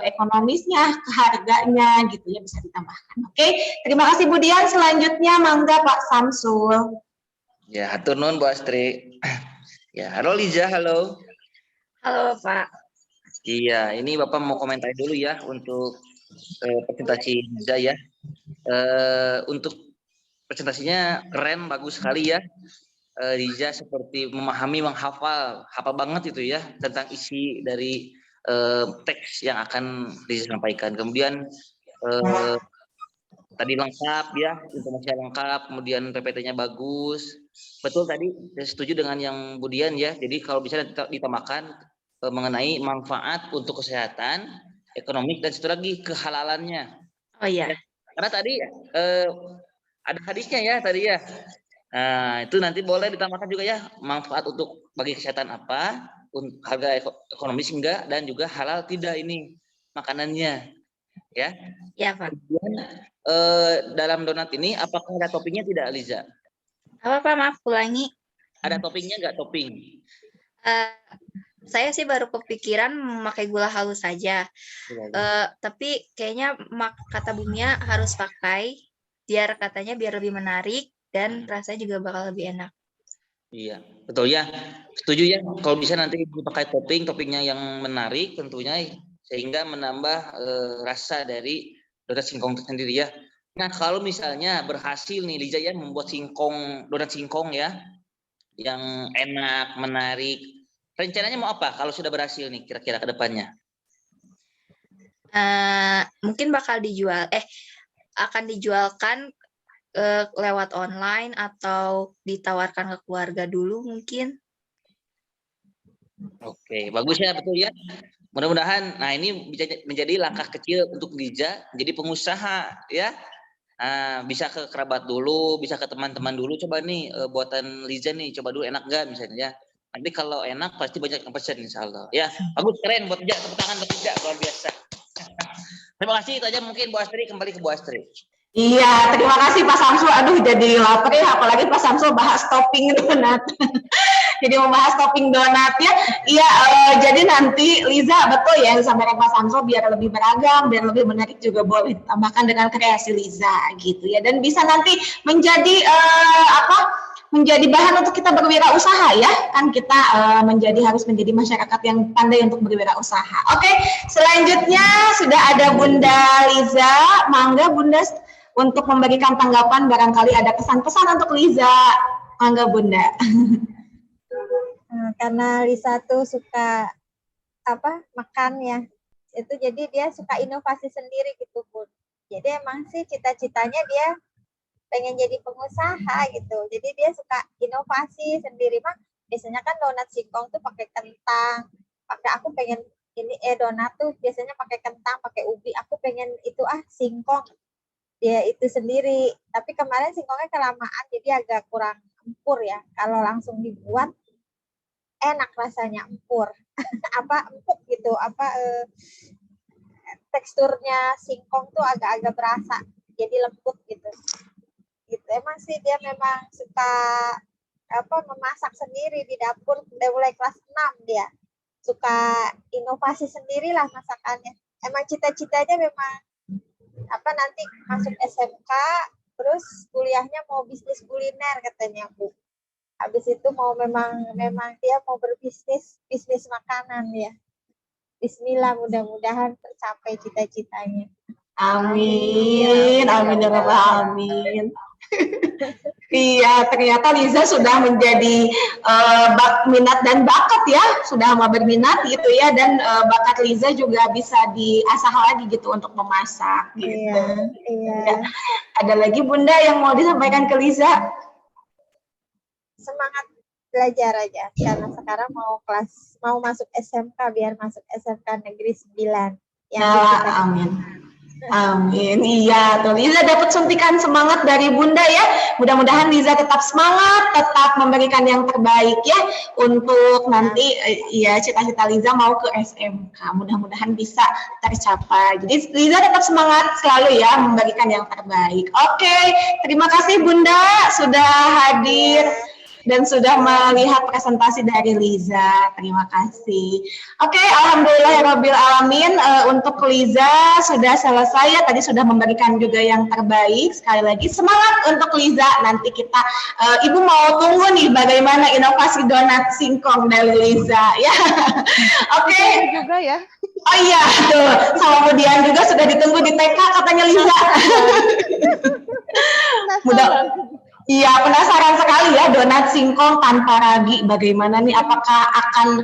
ekonomisnya, harganya gitu ya, bisa ditambahkan. Oke, terima kasih Bu Dian. Selanjutnya mangga Pak Samsul. Ya, hatur nuhun Bu Astri. Ya, halo Liza, halo. Halo Pak. Iya, ini Bapak mau komentar dulu ya untuk presentasi Liza ya. Untuk presentasinya keren, bagus sekali ya. Liza seperti memahami, hafal banget itu ya tentang isi dari teks yang akan Liza sampaikan. Kemudian tadi lengkap ya, informasinya lengkap, kemudian PPT-nya bagus. Betul tadi, saya setuju dengan yang Bu Dian ya. Jadi kalau bisa ditambahkan mengenai manfaat untuk kesehatan, ekonomi, dan satu lagi kehalalannya. Oh iya. Ya, karena tadi ada hadisnya ya tadi ya. Nah, itu nanti boleh ditambahkan juga ya, manfaat untuk bagi kesehatan apa, harga ekonomis enggak, dan juga halal tidak ini makanannya. Ya. Ya Pak. Kemudian, dalam donat ini apakah ada toppingnya tidak, Liza? Apa Pak, maaf ulangi. Ada toppingnya nggak, topping? Saya sih baru kepikiran memakai gula halus saja. Tapi kayaknya kata Bumia harus pakai biar lebih menarik dan rasanya juga bakal lebih enak. Iya, betul ya. Setuju ya. Kalau bisa nanti dipakai toppingnya yang menarik tentunya, sehingga menambah rasa dari donat singkong itu sendiri ya. Nah, kalau misalnya berhasil nih Liza ya membuat donat singkong ya, yang enak, menarik, rencananya mau apa kalau sudah berhasil nih kira-kira ke depannya? Mungkin akan dijualkan lewat online atau ditawarkan ke keluarga dulu mungkin. Oke, bagus ya, betul ya. Mudah-mudahan, nah ini bisa menjadi langkah kecil untuk Liza menjadi pengusaha ya. Nah, bisa ke kerabat dulu, bisa ke teman-teman dulu. Coba nih buatan Liza nih, coba dulu enak gak misalnya ya. Nanti kalau enak pasti banyak yang pesen insya Allah. Ya, bagus, keren buat Liza, tepuk tangan buat Liza, luar biasa. Terima kasih, itu aja mungkin Bu Astri, kembali ke Bu Astri. Iya, terima kasih Pak Samsul. Aduh, jadi lapar ya, apalagi Pak Samsul bahas topping donat. Jadi membahas topping donat ya. Iya, jadi nanti Liza betul ya yang disampaikan Pak Samsul, biar lebih beragam, biar lebih menarik juga boleh tambahkan dengan kreasi Liza gitu ya. Dan bisa nanti menjadi menjadi bahan untuk kita berwirausaha ya. Kan kita harus menjadi masyarakat yang pandai untuk berwirausaha. Oke, selanjutnya sudah ada Bunda Liza. Mangga Bunda untuk memberikan tanggapan, barangkali ada pesan-pesan untuk Liza. Mangga Bunda. Karena Lisa tuh suka makan ya, itu jadi dia suka inovasi sendiri gitu Bun. Jadi emang sih cita-citanya dia pengen jadi pengusaha gitu. Jadi dia suka inovasi sendiri mah. Biasanya kan donat singkong tuh pakai kentang. Aku pengen ini donat tuh biasanya pakai kentang, pakai ubi. Aku pengen itu singkong. Dia itu sendiri. Tapi kemarin singkongnya kelamaan jadi agak kurang empur ya. Kalau langsung dibuat enak rasanya, empur. Empuk gitu. Teksturnya singkong tuh agak-agak berasa. Jadi lembut gitu. Emang sih dia memang suka memasak sendiri di dapur. Udah mulai kelas 6 dia. Suka inovasi sendirilah masakannya. Emang cita-citanya memang nanti masuk SMK, terus kuliahnya mau bisnis kuliner katanya Bu. Habis itu memang dia mau berbisnis makanan ya. Bismillah, mudah-mudahan tercapai cita-citanya. Amin, amin ya rabbal alamin. Iya, ternyata Liza sudah menjadi minat dan bakat ya, sudah berminat gitu ya, dan bakat Liza juga bisa diasah lagi gitu untuk memasak gitu. Iya. Ada lagi Bunda yang mau disampaikan ke Liza? Semangat belajar aja, karena sekarang mau masuk SMK, biar masuk SMK Negeri 9. Amin. Amin. Iya, tuh Liza dapat suntikan semangat dari Bunda ya. Mudah-mudahan Liza tetap semangat, tetap memberikan yang terbaik ya untuk nanti ya cita-cita Liza mau ke SMK. Mudah-mudahan bisa tercapai. Jadi Liza tetap semangat selalu ya memberikan yang terbaik. Oke, terima kasih Bunda sudah hadir dan sudah melihat presentasi dari Liza. Terima kasih. Oke, alhamdulillahirabbil alamin. Untuk Liza sudah selesai ya, tadi sudah memberikan juga yang terbaik. Sekali lagi semangat untuk Liza. Nanti kita Ibu mau tunggu nih bagaimana inovasi donat singkong dari Liza ya. Oke. Juga ya. Oh iya, tuh sama Budian juga sudah ditunggu di TK katanya Liza. Iya, penasaran sekali ya donat singkong tanpa ragi. Bagaimana nih? Apakah akan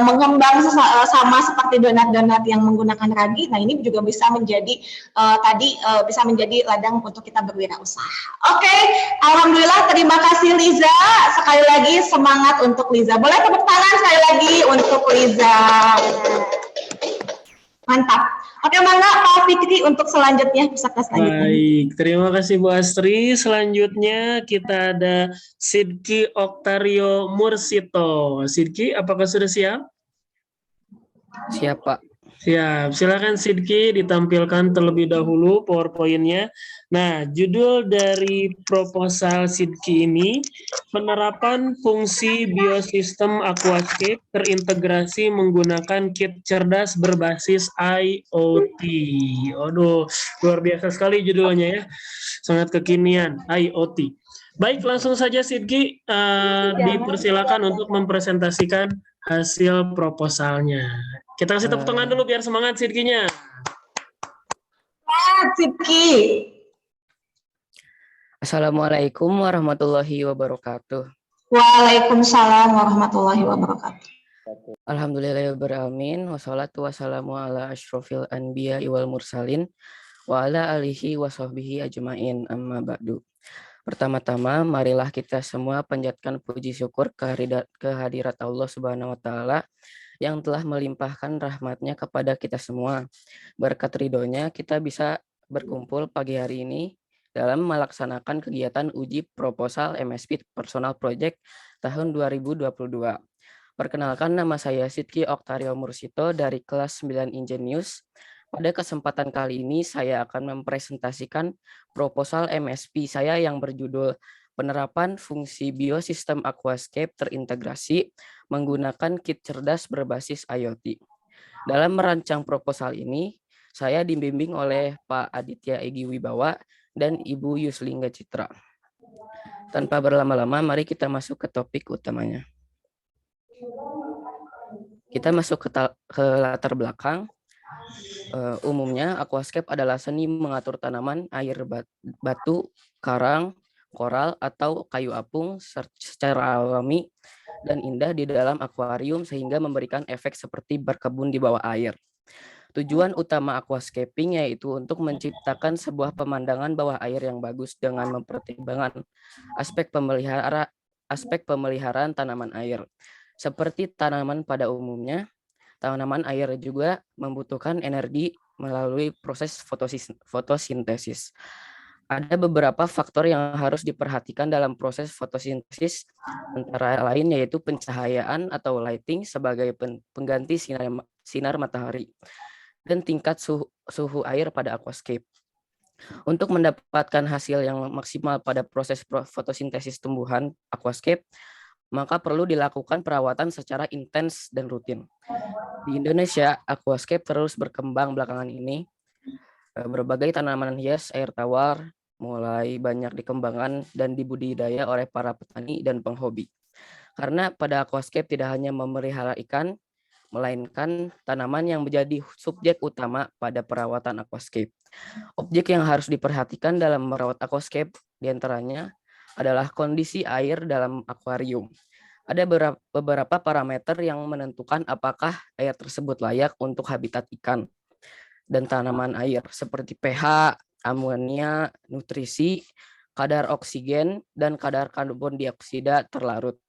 mengembang sama seperti donat-donat yang menggunakan ragi? Nah, ini juga bisa menjadi bisa menjadi ladang untuk kita berwirausaha. Oke, alhamdulillah. Terima kasih Liza. Sekali lagi semangat untuk Liza. Boleh tepuk tangan sekali lagi untuk Liza. Mantap. Oke, mangga Pak Fikri untuk selanjutnya bisa kelas selanjutnya. Baik, terima kasih Bu Astri. Selanjutnya kita ada Sidki Oktario Mursito. Sidki, apakah sudah siap? Siap, Pak. Siap, silakan Sidki ditampilkan terlebih dahulu PowerPoint-nya. Nah, judul dari proposal Sidki ini, penerapan fungsi biosistem aquascape terintegrasi menggunakan kit cerdas berbasis IoT. Aduh, luar biasa sekali judulnya ya, sangat kekinian, IoT. Baik, langsung saja Sidki, dipersilakan untuk mempresentasikan hasil proposalnya. Kita kasih tepuk tangan dulu biar semangat Sidkinya. Sidki. Assalamualaikum warahmatullahi wabarakatuh. Waalaikumsalam warahmatullahi wabarakatuh. Alhamdulillahirrahmanirrahim. Wassalatu wassalamu ala asyrofil anbiya wal mursalin wa ala alihi wa sahbihi ajmain amma ba'du. Pertama-tama, marilah kita semua panjatkan puji syukur kehadirat Allah Subhanahu wa Ta'ala yang telah melimpahkan rahmatnya kepada kita semua. Berkat ridhonya kita bisa berkumpul pagi hari ini dalam melaksanakan kegiatan uji proposal MSP Personal Project tahun 2022. Perkenalkan, nama saya Sidki Oktario Mursito dari kelas 9 Ingenius Pada kesempatan kali ini saya akan mempresentasikan proposal MSP saya yang berjudul Penerapan Fungsi Biosistem Aquascape Terintegrasi Menggunakan Kit Cerdas Berbasis IoT. Dalam merancang proposal ini, saya dibimbing oleh Pak Aditya Egi Wibawa dan Ibu Yuslingga Citra. Tanpa berlama-lama, mari kita masuk ke topik utamanya. Kita masuk ke latar belakang. Umumnya, aquascape adalah seni mengatur tanaman, air, batu, karang, koral, atau kayu apung secara alami dan indah di dalam akuarium sehingga memberikan efek seperti berkebun di bawah air. Tujuan utama aquascaping yaitu untuk menciptakan sebuah pemandangan bawah air yang bagus dengan mempertimbangkan aspek pemeliharaan tanaman air. Seperti tanaman pada umumnya, tanaman air juga membutuhkan energi melalui proses fotosintesis. Ada beberapa faktor yang harus diperhatikan dalam proses fotosintesis, antara lain yaitu pencahayaan atau lighting sebagai pengganti sinar matahari, dan tingkat suhu air pada aquascape. Untuk mendapatkan hasil yang maksimal pada proses fotosintesis tumbuhan aquascape, maka perlu dilakukan perawatan secara intens dan rutin. Di Indonesia, aquascape terus berkembang belakangan ini. Berbagai tanaman hias air tawar mulai banyak dikembangkan dan dibudidaya oleh para petani dan penghobi. Karena pada aquascape tidak hanya memelihara ikan, melainkan tanaman yang menjadi subjek utama pada perawatan aquascape. Objek yang harus diperhatikan dalam merawat aquascape diantaranya adalah kondisi air dalam akuarium. Ada beberapa parameter yang menentukan apakah air tersebut layak untuk habitat ikan dan tanaman air, seperti pH, amonia, nutrisi, kadar oksigen, dan kadar karbon dioksida terlarut.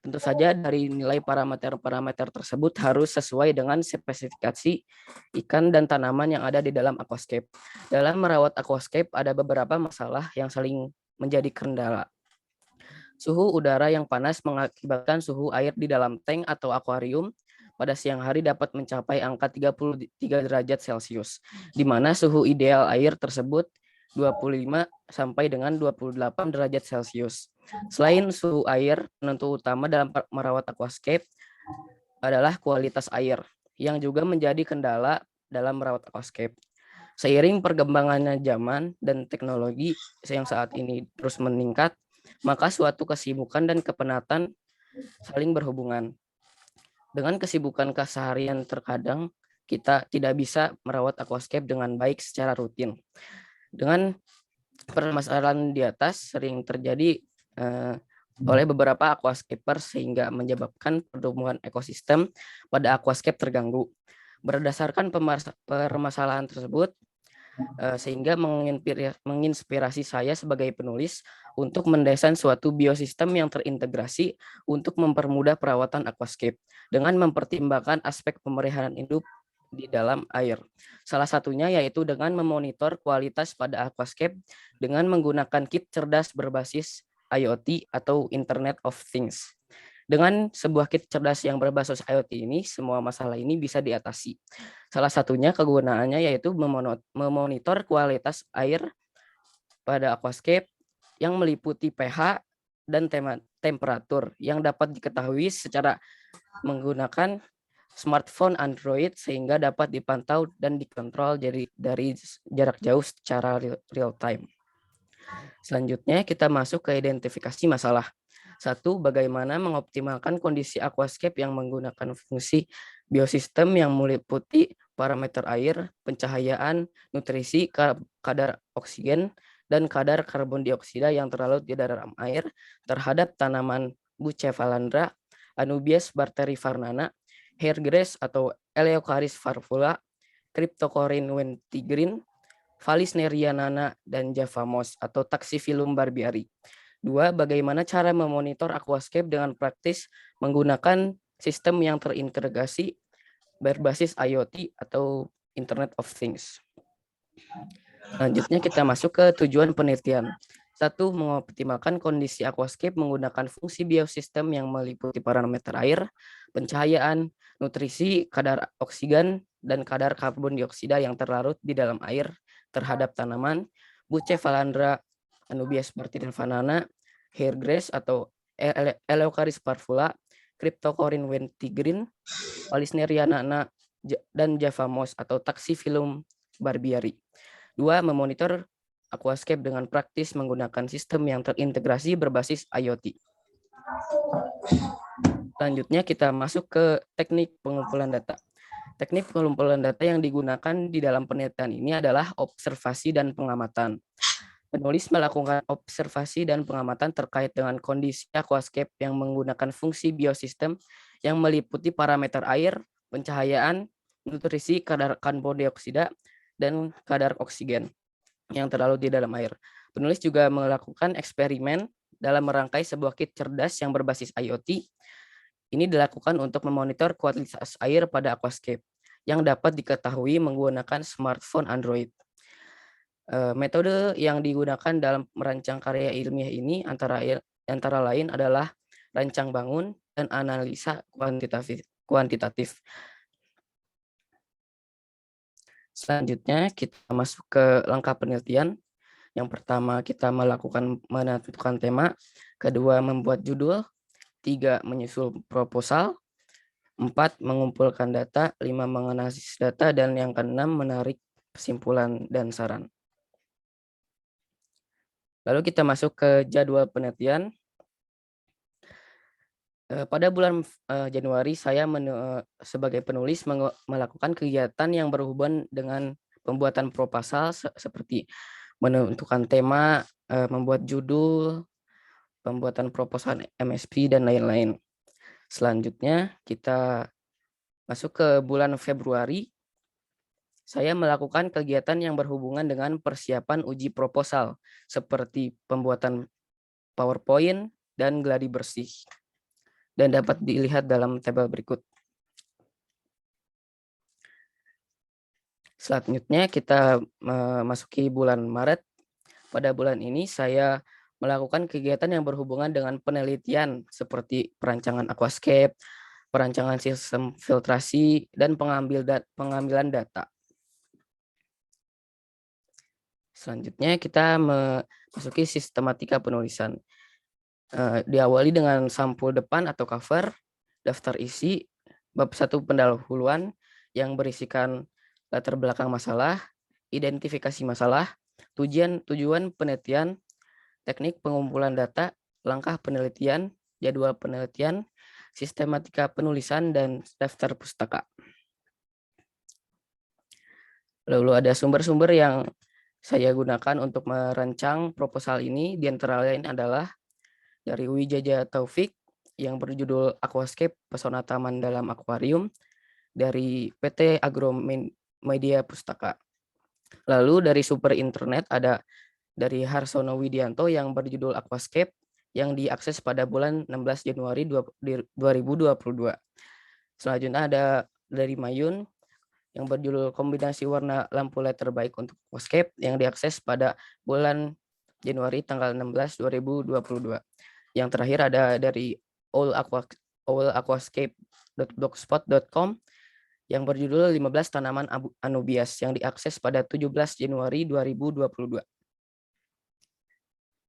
Tentu saja dari nilai parameter-parameter tersebut harus sesuai dengan spesifikasi ikan dan tanaman yang ada di dalam aquascape. Dalam merawat aquascape ada beberapa masalah yang saling menjadi kendala. Suhu udara yang panas mengakibatkan suhu air di dalam tank atau akuarium pada siang hari dapat mencapai angka 33 derajat Celcius, di mana suhu ideal air tersebut 25 sampai dengan 28 derajat Celcius. Selain suhu air, penentu utama dalam merawat aquascape adalah kualitas air, yang juga menjadi kendala dalam merawat aquascape. Seiring perkembangannya zaman dan teknologi yang saat ini terus meningkat, maka suatu kesibukan dan kepenatan saling berhubungan. Dengan kesibukan keseharian terkadang kita tidak bisa merawat aquascape dengan baik secara rutin. Dengan permasalahan di atas sering terjadi oleh beberapa aquascaper sehingga menyebabkan pertumbuhan ekosistem pada aquascape terganggu. Berdasarkan permasalahan tersebut, sehingga menginspirasi saya sebagai penulis untuk mendesain suatu biosistem yang terintegrasi untuk mempermudah perawatan aquascape dengan mempertimbangkan aspek pemeliharaan hidup di dalam air. Salah satunya yaitu dengan memonitor kualitas pada aquascape dengan menggunakan kit cerdas berbasis IoT atau Internet of Things. Dengan sebuah kit cerdas yang berbasis IoT ini, semua masalah ini bisa diatasi. Salah satunya kegunaannya yaitu memonitor kualitas air pada aquascape yang meliputi pH dan temperatur yang dapat diketahui secara menggunakan smartphone Android sehingga dapat dipantau dan dikontrol dari jarak jauh secara real time. Selanjutnya kita masuk ke identifikasi masalah. 1. Bagaimana mengoptimalkan kondisi aquascape yang menggunakan fungsi biosistem yang meliputi parameter air, pencahayaan, nutrisi, kadar oksigen, dan kadar karbon dioksida yang terlarut di dalam air terhadap tanaman Bucephalandra, Anubias barterifarnana, hairgrass atau Eleocharis farfula, Cryptocorin wentigrin, Vallisneria nana, dan Java moss atau Taxiphyllum barbieri. 2. Bagaimana cara memonitor aquascape dengan praktis menggunakan sistem yang terintegrasi berbasis IoT atau Internet of Things. Selanjutnya kita masuk ke tujuan penelitian. 1. Mengoptimalkan kondisi aquascape menggunakan fungsi biosistem yang meliputi parameter air, pencahayaan, nutrisi, kadar oksigen, dan kadar karbon dioksida yang terlarut di dalam air terhadap tanaman, Bucephalandra Anubias martinifana, hairgrass atau Eleucharis parvula, Cryptocorin ventigrin, Palisneria nana, dan Java moss atau Taxiphyllum barbieri. 2. Memonitor aquascape dengan praktis menggunakan sistem yang terintegrasi berbasis IoT. Selanjutnya kita masuk ke teknik pengumpulan data. Teknik pengumpulan data yang digunakan di dalam penelitian ini adalah observasi dan pengamatan. Penulis melakukan observasi dan pengamatan terkait dengan kondisi aquascape yang menggunakan fungsi biosistem yang meliputi parameter air, pencahayaan, nutrisi, kadar karbon dioksida, dan kadar oksigen yang terlarut di dalam air. Penulis juga melakukan eksperimen dalam merangkai sebuah kit cerdas yang berbasis IoT. Ini dilakukan untuk memonitor kualitas air pada aquascape yang dapat diketahui menggunakan smartphone Android. Metode yang digunakan dalam merancang karya ilmiah ini antara lain adalah rancang bangun dan analisa kuantitatif. Selanjutnya kita masuk ke langkah penelitian. Yang pertama kita menentukan tema, kedua membuat judul, 3 menyusun proposal, 4 mengumpulkan data, 5 menganalisis data, dan yang keenam menarik kesimpulan dan saran. Lalu kita masuk ke jadwal penelitian. Pada bulan Januari saya sebagai penulis melakukan kegiatan yang berhubungan dengan pembuatan proposal seperti menentukan tema, membuat judul, pembuatan proposal MSP, dan lain-lain. Selanjutnya kita masuk ke bulan Februari. Saya melakukan kegiatan yang berhubungan dengan persiapan uji proposal seperti pembuatan PowerPoint dan gladi bersih. Dan dapat dilihat dalam tabel berikut. Selanjutnya kita memasuki bulan Maret. Pada bulan ini saya melakukan kegiatan yang berhubungan dengan penelitian seperti perancangan aquascape, perancangan sistem filtrasi, dan pengambilan data. Selanjutnya kita memasuki sistematika penulisan. Diawali dengan sampul depan atau cover, daftar isi, bab 1 pendahuluan yang berisikan latar belakang masalah, identifikasi masalah, tujuan penelitian, teknik pengumpulan data, langkah penelitian, jadwal penelitian, sistematika penulisan, dan daftar pustaka. Lalu ada sumber-sumber yang saya gunakan untuk merancang proposal ini, di antara lain adalah dari Wijaya Taufik yang berjudul Aquascape Pesona Taman dalam Akuarium, dari PT Agromedia Pustaka. Lalu dari sumber internet ada dari Harsono Widianto yang berjudul Aquascape yang diakses pada bulan 16 Januari 2022. Selanjutnya ada dari Mayun yang berjudul Kombinasi Warna Lampu LED Terbaik untuk Aquascape yang diakses pada bulan Januari tanggal 16 2022. Yang terakhir ada dari allaquascape.blogspot.com yang berjudul 15 tanaman anubias yang diakses pada 17 Januari 2022.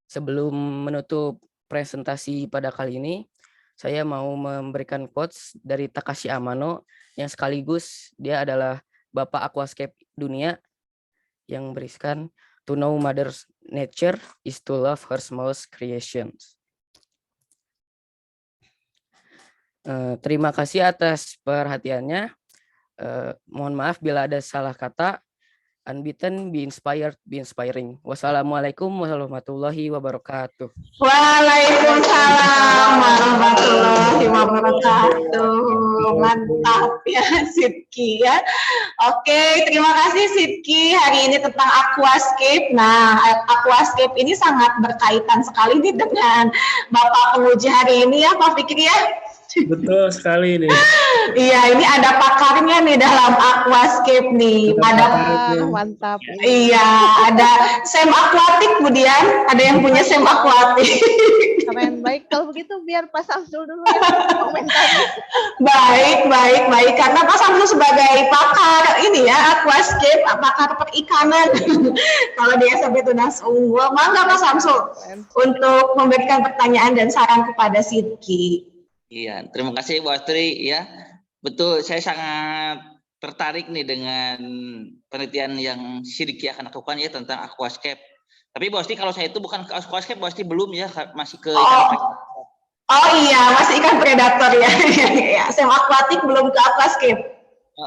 Sebelum menutup presentasi pada kali ini, saya mau memberikan quotes dari Takashi Amano yang sekaligus dia adalah Bapak Aquascape dunia yang berisikan "To know Mother Nature is to love her smallest creations." Terima kasih atas perhatiannya. Mohon maaf bila ada salah kata. Unbeaten, be inspired, be inspiring. Wassalamualaikum warahmatullahi wabarakatuh. Waalaikumsalam warahmatullahi wabarakatuh. Mantap ya Sidki ya. Oke, terima kasih Sidki hari ini tentang aquascape. Nah, aquascape ini sangat berkaitan sekali nih dengan Bapak penguji hari ini ya Pak Fikri ya. Betul sekali nih. Iya, ini ada pakarnya nih dalam aquascape nih. Mantap. Iya, ada SEM akuatik kemudian, ada yang punya SEM akuatik. Keren banget. Baik, kalau begitu biar Pak Samsul dulu yang komentarnya. Baik. Karena Pak Samsul sebagai pakar ini ya, aquascape, pakar perikanan. Kalau di SMP Tunas Unggul, mangga Pak Samsul untuk memberikan pertanyaan dan saran kepada Sidki. Iya, terima kasih Bu Astri ya. Betul, saya sangat tertarik nih dengan penelitian yang Sidki akan lakukan ya tentang aquascape. Tapi Bu Astri, kalau saya itu bukan ke aquascape, Bu Astri belum ya, masih ke ikan predator. Oh iya, masih ikan predator ya. Sem akuatik belum ke aquascape.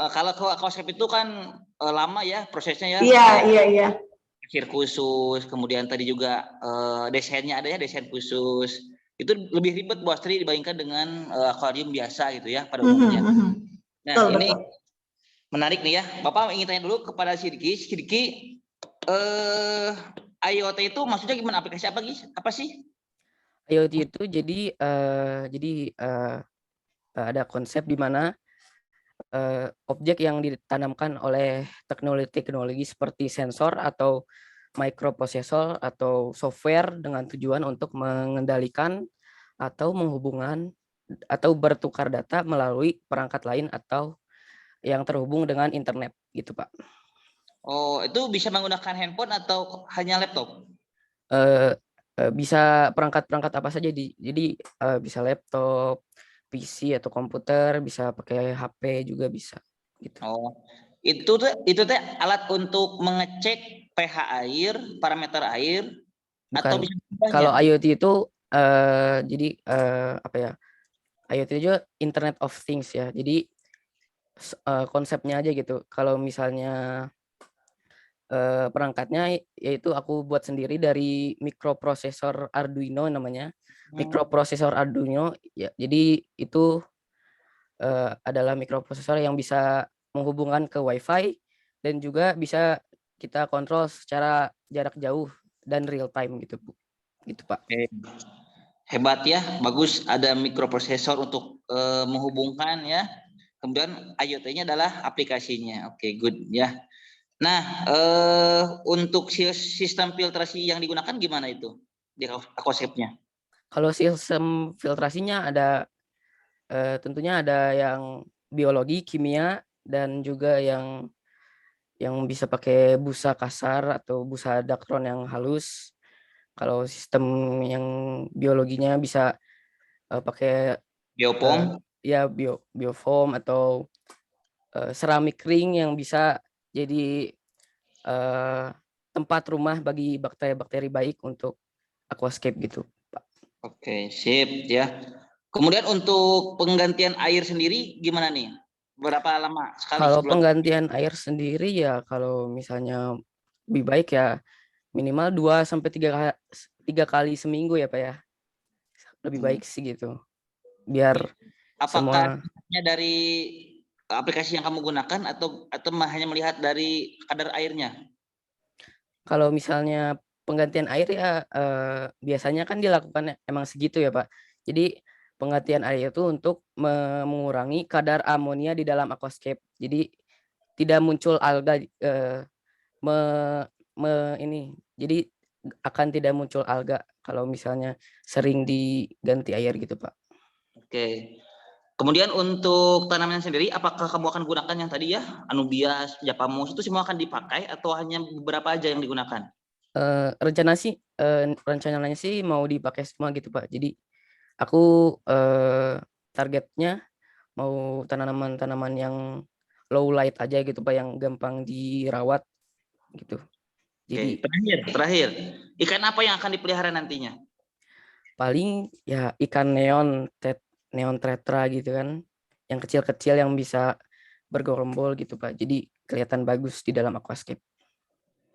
Kalau ke aquascape itu kan lama ya prosesnya ya. Iya. Akhir khusus, kemudian tadi juga desainnya ada ya, desain khusus. Itu lebih ribet Bu Astri dibandingkan dengan akuarium biasa gitu ya pada umumnya. Nah, ini menarik nih ya. Bapak ingin tanya dulu kepada Sidki. Sidki, IoT itu maksudnya gimana? Aplikasi apa sih? IoT itu jadi ada konsep di mana objek yang ditanamkan oleh teknologi seperti sensor atau microprocessor atau software dengan tujuan untuk mengendalikan atau menghubungkan atau bertukar data melalui perangkat lain atau yang terhubung dengan internet gitu Pak. Oh, itu bisa menggunakan handphone atau hanya laptop? Bisa perangkat-perangkat apa saja, jadi bisa laptop, PC atau komputer, bisa pakai HP juga bisa gitu. Oh, itu teh alat untuk mengecek pH air, parameter air. Bukan. Atau bisa kalau IoT itu jadi apa ya, IoT itu Internet of Things ya, jadi konsepnya aja gitu. Kalau misalnya perangkatnya yaitu aku buat sendiri dari mikroprosesor Arduino namanya. Mikroprosesor Arduino ya, jadi itu adalah mikroprosesor yang bisa menghubungkan ke WiFi dan juga bisa kita kontrol secara jarak jauh dan real time gitu Bu. Gitu Pak. Hebat ya, bagus ada mikroprosesor untuk menghubungkan ya. Kemudian IoT-nya adalah aplikasinya. Oke, good ya. Nah, untuk sistem filtrasi yang digunakan gimana itu di aquascape-nya? Kalau sistem filtrasinya ada tentunya ada yang biologi, kimia, dan juga yang bisa pakai busa kasar atau busa daktron yang halus. Kalau sistem yang biologinya bisa pakai biofoam, ya biofoam atau seramik ring yang bisa jadi tempat rumah bagi bakteri-bakteri baik untuk aquascape gitu, Pak. Oke, sip ya. Kemudian untuk penggantian air sendiri gimana nih? Berapa lama sekali? Kalau penggantian air sendiri ya kalau misalnya lebih baik ya minimal 2-3 kali seminggu ya Pak ya. Lebih baik sih gitu. Biar apakah dari aplikasi yang kamu gunakan atau hanya melihat dari kadar airnya? Kalau misalnya penggantian air ya biasanya kan dilakukan emang segitu ya Pak. Jadi penggantian air itu untuk mengurangi kadar amonia di dalam aquascape. Jadi tidak muncul alga jadi akan tidak muncul alga kalau misalnya sering diganti air gitu Pak. Oke. Kemudian untuk tanaman sendiri, apakah kamu akan gunakan yang tadi ya, anubias, japamus, itu semua akan dipakai atau hanya beberapa aja yang digunakan? Rencananya sih mau dipakai semua gitu Pak. Jadi aku targetnya mau tanaman-tanaman yang low light aja gitu Pak, yang gampang dirawat gitu. Jadi terakhir, ikan apa yang akan dipelihara nantinya? Paling ya ikan neon tetra gitu kan, yang kecil-kecil yang bisa bergerombol gitu Pak. Jadi kelihatan bagus di dalam aquascape.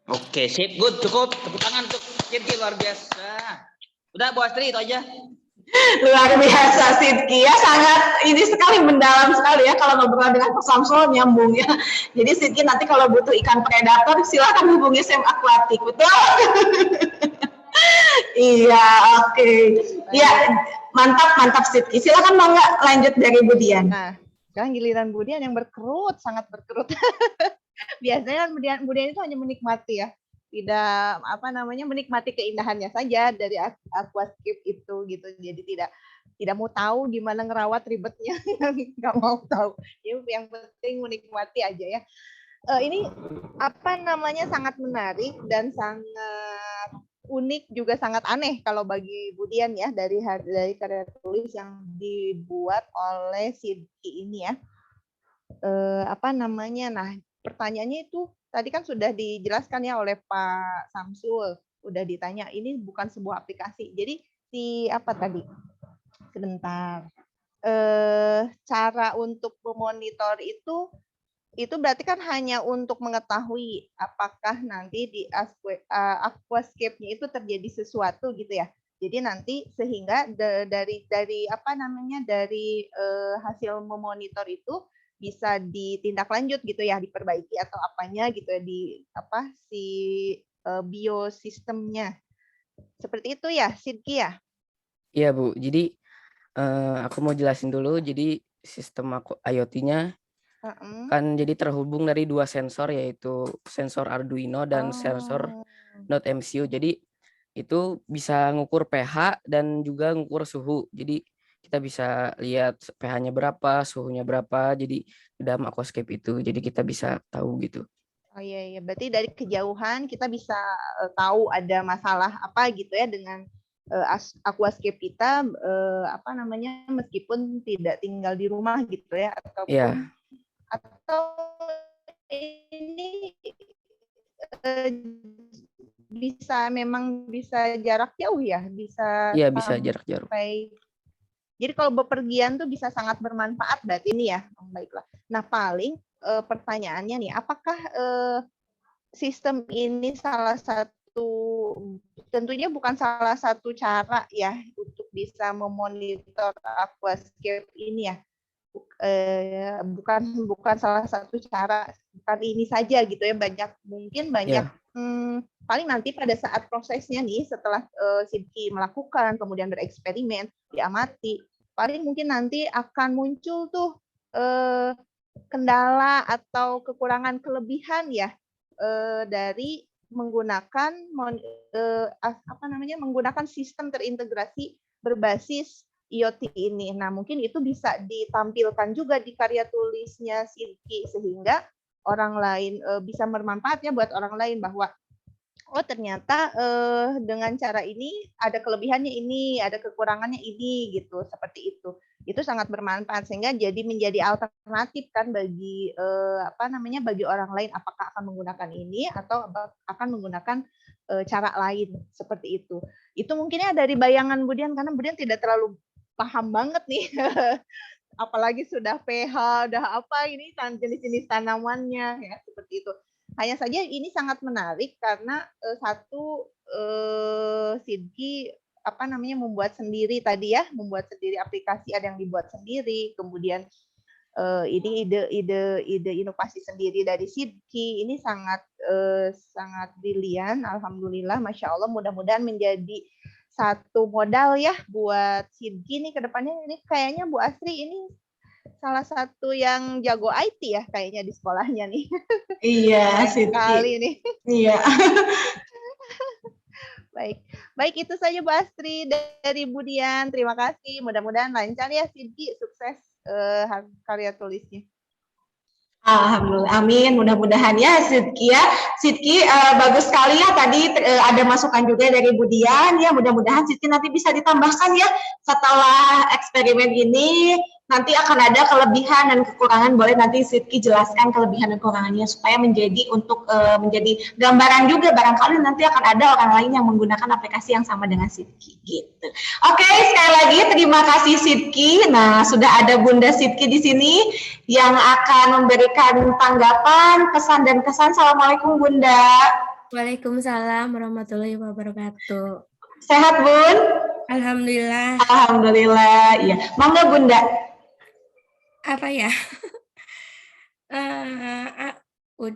Oke, sip, good, cukup. Tepuk tangan untuk Sidki, luar biasa. Udah Bu Astri, itu aja. Luar biasa Sidki ya, sangat ini sekali, mendalam sekali ya kalau ngobrol dengan Pak Samsul, nyambung ya. Jadi Sidki nanti kalau butuh ikan predator silakan hubungi Sem Aquatic, betul? Iya, oke. Ya, mantap Sidki. Silakan Mangga lanjut dari Bu Dian. Nah, sekarang giliran Bu Dian yang berkerut, sangat berkerut. Biasanya kan Bu Dian itu hanya menikmati ya. tidak apa namanya menikmati keindahannya saja dari aquascape itu gitu. Jadi tidak mau tahu gimana ngerawat ribetnya, nggak mau tahu. Yang penting menikmati aja ya. Ini apa namanya sangat menarik dan sangat unik juga sangat aneh kalau bagi Budian ya dari karya tulis yang dibuat oleh Sidki ini ya. Apa namanya? Nah, pertanyaannya itu tadi kan sudah dijelaskan ya oleh Pak Samsul, udah ditanya ini bukan sebuah aplikasi. Jadi apa tadi? Sebentar. Cara untuk memonitor itu berarti kan hanya untuk mengetahui apakah nanti di aquascape-nya itu terjadi sesuatu gitu ya. Jadi nanti sehingga dari apa namanya dari hasil memonitor itu bisa ditindaklanjut gitu ya, diperbaiki atau apanya gitu ya di apa si biosistemnya. Seperti itu ya, Sidki ya? Iya, Bu. Jadi aku mau jelasin dulu. Jadi sistem IoT-nya kan jadi terhubung dari 2 sensor, yaitu sensor Arduino dan sensor Node MCU. Jadi itu bisa ngukur pH dan juga ngukur suhu. Jadi kita bisa lihat pH-nya berapa, suhunya berapa. Jadi di dalam aquascape itu, jadi kita bisa tahu gitu. Oh iya, berarti dari kejauhan kita bisa tahu ada masalah apa gitu ya dengan aquascape kita, apa namanya, meskipun tidak tinggal di rumah gitu ya, ataupun atau ini memang bisa jarak jauh ya, bisa jarak jauh. Jadi kalau bepergian tuh bisa sangat bermanfaat berarti ini ya. Baiklah. Nah, paling pertanyaannya nih, apakah sistem ini tentunya bukan salah satu cara ya untuk bisa memonitor aquascape ini ya. Bukan salah satu cara, bukan ini saja gitu ya, mungkin banyak. Paling nanti pada saat prosesnya nih setelah Sidki melakukan kemudian bereksperimen diamati, paling mungkin nanti akan muncul tuh kendala atau kekurangan kelebihan ya dari menggunakan menggunakan sistem terintegrasi berbasis IoT ini. Nah, mungkin itu bisa ditampilkan juga di karya tulisnya Sidki sehingga orang lain bisa bermanfaatnya buat orang lain bahwa oh ternyata dengan cara ini ada kelebihannya ini, ada kekurangannya ini gitu, seperti itu. Itu sangat bermanfaat sehingga jadi menjadi alternatif kan bagi bagi orang lain apakah akan menggunakan ini atau akan menggunakan cara lain seperti itu. Itu mungkinnya dari bayangan Budian karena Budian tidak terlalu paham banget nih. Apalagi sudah pH, udah apa ini jenis-jenis tanamannya ya seperti itu. Hanya saja ini sangat menarik karena Sidki membuat sendiri tadi ya, membuat sendiri aplikasi, ada yang dibuat sendiri, kemudian ini ide inovasi sendiri dari Sidki, ini sangat brilian, alhamdulillah, masya Allah, mudah-mudahan menjadi satu modal ya buat Sidki nih ke depannya. Ini kayaknya Bu Asri ini salah satu yang jago IT ya kayaknya di sekolahnya nih. Iya, sekali nih. Iya. Baik itu saja Bu Asri dari Budian. Terima kasih. Mudah-mudahan lancar ya Sidki, sukses karya tulisnya. Alhamdulillah, amin. Mudah-mudahan ya Sidki ya. Sidki bagus sekali ya tadi ada masukan juga dari Budian ya. Mudah-mudahan Sidki nanti bisa ditambahkan ya setelah eksperimen ini. Nanti akan ada kelebihan dan kekurangan, boleh nanti Sidki jelaskan kelebihan dan kekurangannya supaya menjadi gambaran juga barangkali nanti akan ada orang lain yang menggunakan aplikasi yang sama dengan Sidki gitu. Oke, sekali lagi terima kasih Sidki. Nah, sudah ada Bunda Sidki di sini yang akan memberikan tanggapan, pesan dan kesan. Assalamualaikum Bunda. Waalaikumsalam warahmatullahi wabarakatuh. Sehat Bun? Alhamdulillah. Alhamdulillah. Iya. Mangga Bunda. Apa ya?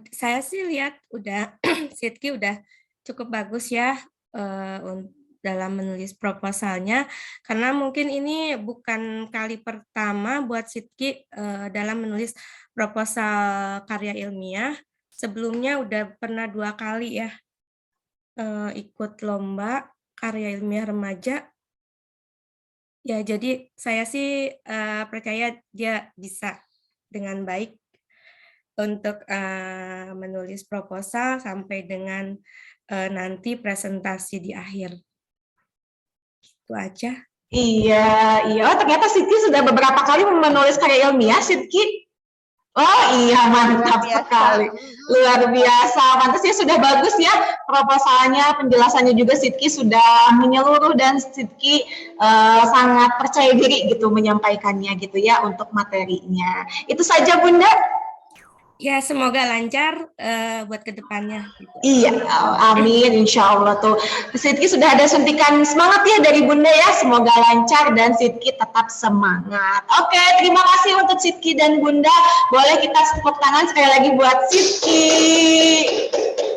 Saya sih lihat udah Sidki udah cukup bagus ya dalam menulis proposalnya, karena mungkin ini bukan kali pertama buat Sidki dalam menulis proposal karya ilmiah. Sebelumnya udah pernah 2 kali ya ikut lomba karya ilmiah remaja. Ya, jadi saya sih percaya dia bisa dengan baik untuk menulis proposal sampai dengan nanti presentasi di akhir. Itu aja. Iya, iya. Oh, ternyata Sidki sudah beberapa kali menulis karya ilmiah, Sidki. Oh iya, mantap sekali. Luar biasa. Pantasnya sudah bagus ya proposalnya, penjelasannya juga Sidki sudah menyeluruh dan Sidki sangat percaya diri gitu menyampaikannya gitu ya untuk materinya. Itu saja Bunda. Ya, semoga lancar buat kedepannya. Gitu. Iya, amin, insya Allah tuh. Sidki sudah ada suntikan semangat ya dari Bunda ya, semoga lancar dan Sidki tetap semangat. Oke, terima kasih untuk Sidki dan Bunda. Boleh kita tepuk tangan sekali lagi buat Sidki.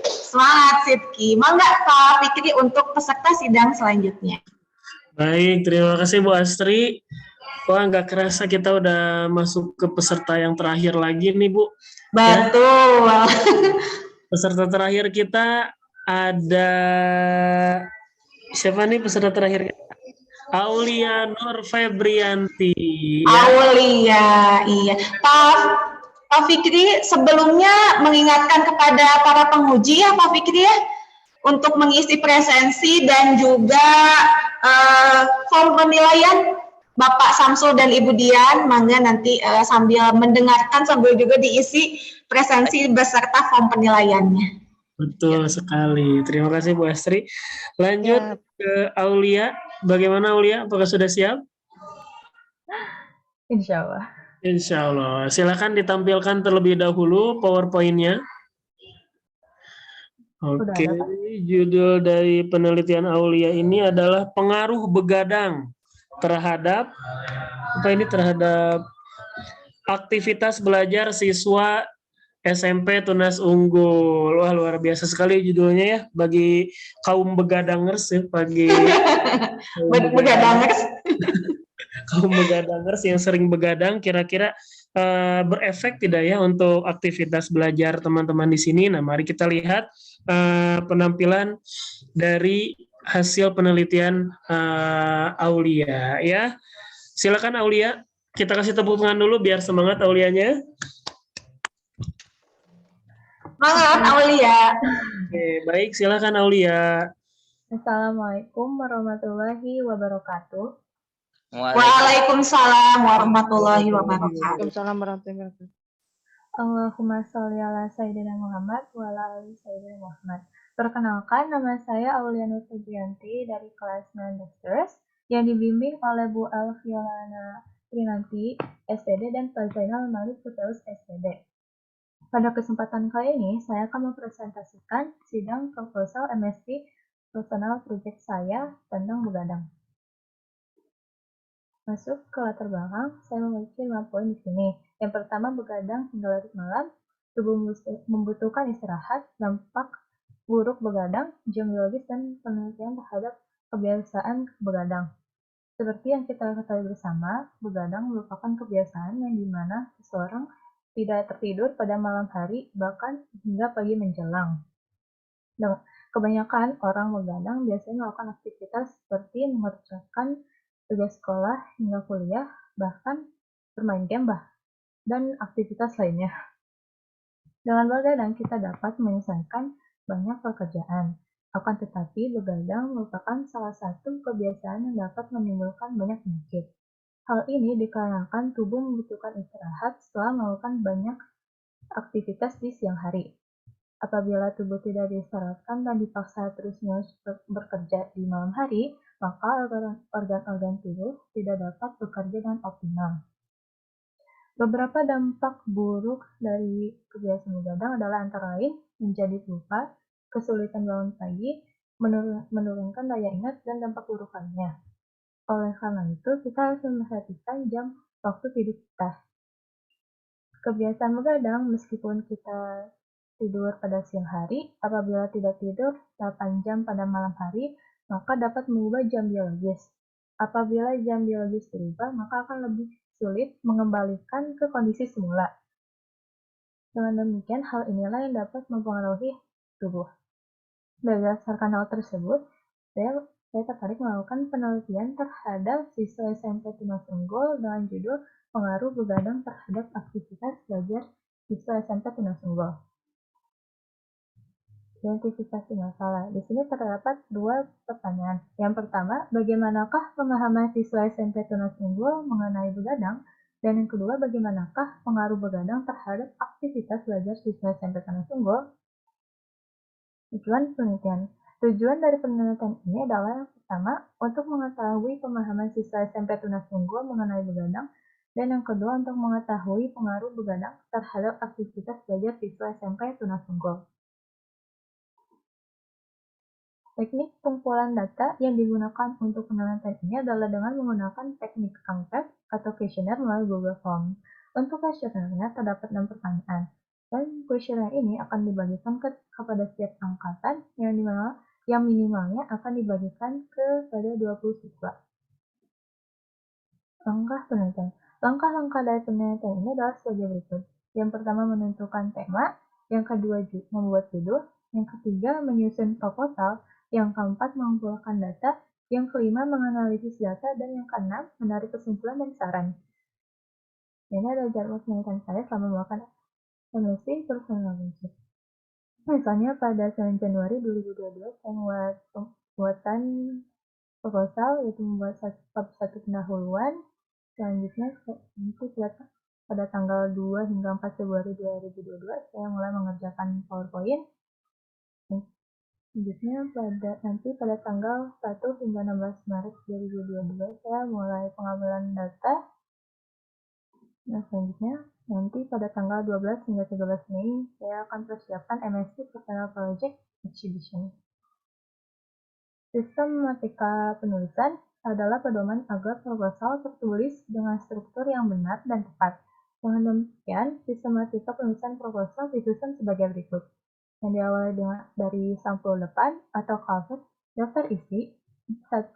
Semangat Sidki. Mangga Pak Fikri untuk peserta sidang selanjutnya. Baik, terima kasih Bu Astri. Wah, nggak kerasa kita udah masuk ke peserta yang terakhir lagi nih, Bu. Betul. Ya. Peserta terakhir kita ada siapa nih peserta terakhir kita? Aulia Nur Febrianti. Ya. Aulia, iya. Pak Fikri sebelumnya mengingatkan kepada para penguji ya Pak Fikri ya, untuk mengisi presensi dan juga form penilaian Bapak Samsul dan Ibu Dian, mangga nanti sambil mendengarkan sambil juga diisi presensi beserta form penilaiannya. Betul sekali. Terima kasih Bu Astri. Lanjut ke Aulia. Bagaimana Aulia? Apakah sudah siap? Insya Allah. Insya Allah. Silakan ditampilkan terlebih dahulu PowerPoint-nya. Oke, judul dari penelitian Aulia ini adalah pengaruh begadang terhadap terhadap aktivitas belajar siswa SMP Tunas Unggul. Wah, luar biasa sekali judulnya ya bagi kaum begadangers ya, bagi begadangers. Kaum begadangers yang sering begadang, kira-kira berefek tidak ya untuk aktivitas belajar teman-teman di sini? Nah, mari kita lihat penampilan dari hasil penelitian Aulia ya. Silakan Aulia, kita kasih tepuk tangan dulu biar semangat Aulianya. Semangat Aulia. Oke, baik, silakan Aulia. Assalamualaikum warahmatullahi wabarakatuh. Waalaikumsalam warahmatullahi wabarakatuh. Allahumma sholli ala Sayyidina Muhammad wa ala ali Sayyidina Muhammad. Perkenalkan, nama saya Aulia Nur Febrianti dari kelas 9 Dexterous yang dibimbing oleh Bu Elviana Trinanti, SPD, dan Pak Zainal Malik Putraus, SPD. Pada kesempatan kali ini, saya akan mempresentasikan sidang proposal MSc Personal Project saya tentang begadang. Masuk ke latar belakang, saya memiliki 5 poin di sini. Yang pertama, begadang hingga larut malam, tubuh membutuhkan istirahat, dampak buruk begadang, jam biologis, dan penelitian terhadap kebiasaan begadang. Seperti yang kita ketahui bersama, begadang merupakan kebiasaan yang dimana seseorang tidak tertidur pada malam hari, bahkan hingga pagi menjelang. Dan kebanyakan orang begadang biasanya melakukan aktivitas seperti mengerjakan tugas sekolah hingga kuliah, bahkan bermain game dan aktivitas lainnya. Dengan begadang kita dapat menyelesaikan banyak pekerjaan. Akan tetapi begadang merupakan salah satu kebiasaan yang dapat menimbulkan banyak penyakit. Hal ini dikarenakan tubuh membutuhkan istirahat setelah melakukan banyak aktivitas di siang hari. Apabila tubuh tidak diistirahatkan dan dipaksa terus-menerus bekerja di malam hari, maka organ-organ tubuh tidak dapat bekerja dengan optimal. Beberapa dampak buruk dari kebiasaan begadang adalah antara lain menjadi lupa, kesulitan bangun pagi, menurunkan daya ingat, dan dampak buruk lainnya. Oleh karena itu, kita harus memperhatikan jam waktu tidur kita. Kebiasaan begadang, meskipun kita tidur pada siang hari, apabila tidak tidur 8 jam pada malam hari, maka dapat mengubah jam biologis. Apabila jam biologis berubah, maka akan lebih sulit mengembalikan ke kondisi semula. Dengan demikian, hal inilah yang dapat mempengaruhi tubuh. Berdasarkan hal tersebut, saya tertarik melakukan penelitian terhadap siswa SMP Tunas Unggul dengan judul Pengaruh Begadang terhadap Aktivitas Belajar Siswa SMP Tunas Unggul. Identifikasi masalah. Di sini terdapat dua pertanyaan. Yang pertama, bagaimanakah pemahaman siswa SMP Tunas Unggul mengenai begadang? Dan yang kedua, bagaimanakah pengaruh begadang terhadap aktivitas belajar siswa SMP Tunas Unggul? Tujuan penelitian. Tujuan dari penelitian ini adalah yang pertama, untuk mengetahui pemahaman siswa SMP Tunas Unggul mengenai begadang, dan yang kedua untuk mengetahui pengaruh begadang terhadap aktivitas belajar siswa SMP Tunas Unggul. Teknik pengumpulan data yang digunakan untuk penelitian ini adalah dengan menggunakan teknik angket atau kuesioner melalui Google Form. Untuk kuesionernya terdapat 6 pertanyaan. Dan kuesioner ini akan dibagikan kepada setiap angkatan yang minimalnya akan dibagikan kepada 20 siswa. Langkah penelitian. Langkah-langkah dari penelitian ini adalah sebagai berikut. Yang pertama menentukan tema, yang kedua membuat judul, yang ketiga menyusun proposal, yang keempat mengumpulkan data, yang kelima menganalisis data, dan yang keenam menarik kesimpulan dan saran. Ini adalah jadwal penelitian saya selama melakukan chemistry terus analisis. Misalnya pada 9 Januari 2022 saya membuat pembuatan proposal, yaitu membuat satu pendahuluan. Selanjutnya nanti pada tanggal 2 hingga 4 Februari 2022 saya mulai mengerjakan PowerPoint. Selanjutnya pada tanggal 1 hingga 16 Maret 2022 saya mulai pengambilan data. Nah, selanjutnya nanti pada tanggal 12 hingga 13 Mei saya akan persiapkan MSc Personal Project Exhibition. Sistematika penulisan adalah pedoman agar proposal tertulis dengan struktur yang benar dan tepat. Dengan demikian, sistematika penulisan proposal disusun sebagai berikut. Yang diawali dari sampul depan atau cover, daftar isi,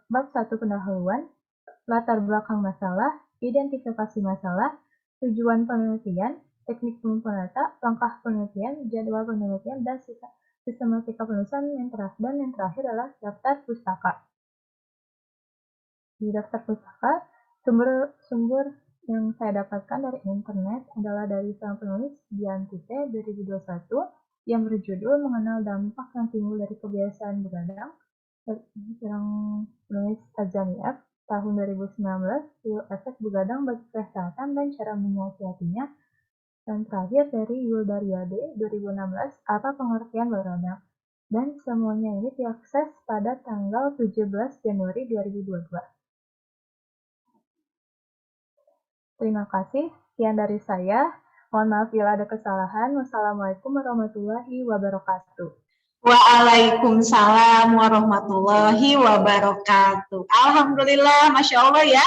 bab 1 pendahuluan, latar belakang masalah, identifikasi masalah, tujuan penelitian, teknik pengumpulan data, langkah penelitian, jadwal penelitian, dan sistematika penulisan yang terakhir adalah daftar pustaka. Di daftar pustaka, sumber yang saya dapatkan dari internet adalah dari seorang penulis Diantite 2021 yang berjudul Mengenal Dampak yang Timbul dari Kebiasaan Begadang, seorang penulis Tanzania tahun 2019, efek begadang bagi kesehatan dan cara menyiasatinya, dan terakhir dari Yuldariade 2016, apa pengertian begadang. Dan semuanya ini diakses pada tanggal 17 Januari 2022. Terima kasih, sekian dari saya. Mohon maaf bila ada kesalahan. Wassalamualaikum warahmatullahi wabarakatuh. Waalaikumsalam warahmatullahi wabarakatuh. Alhamdulillah, Masya Allah ya.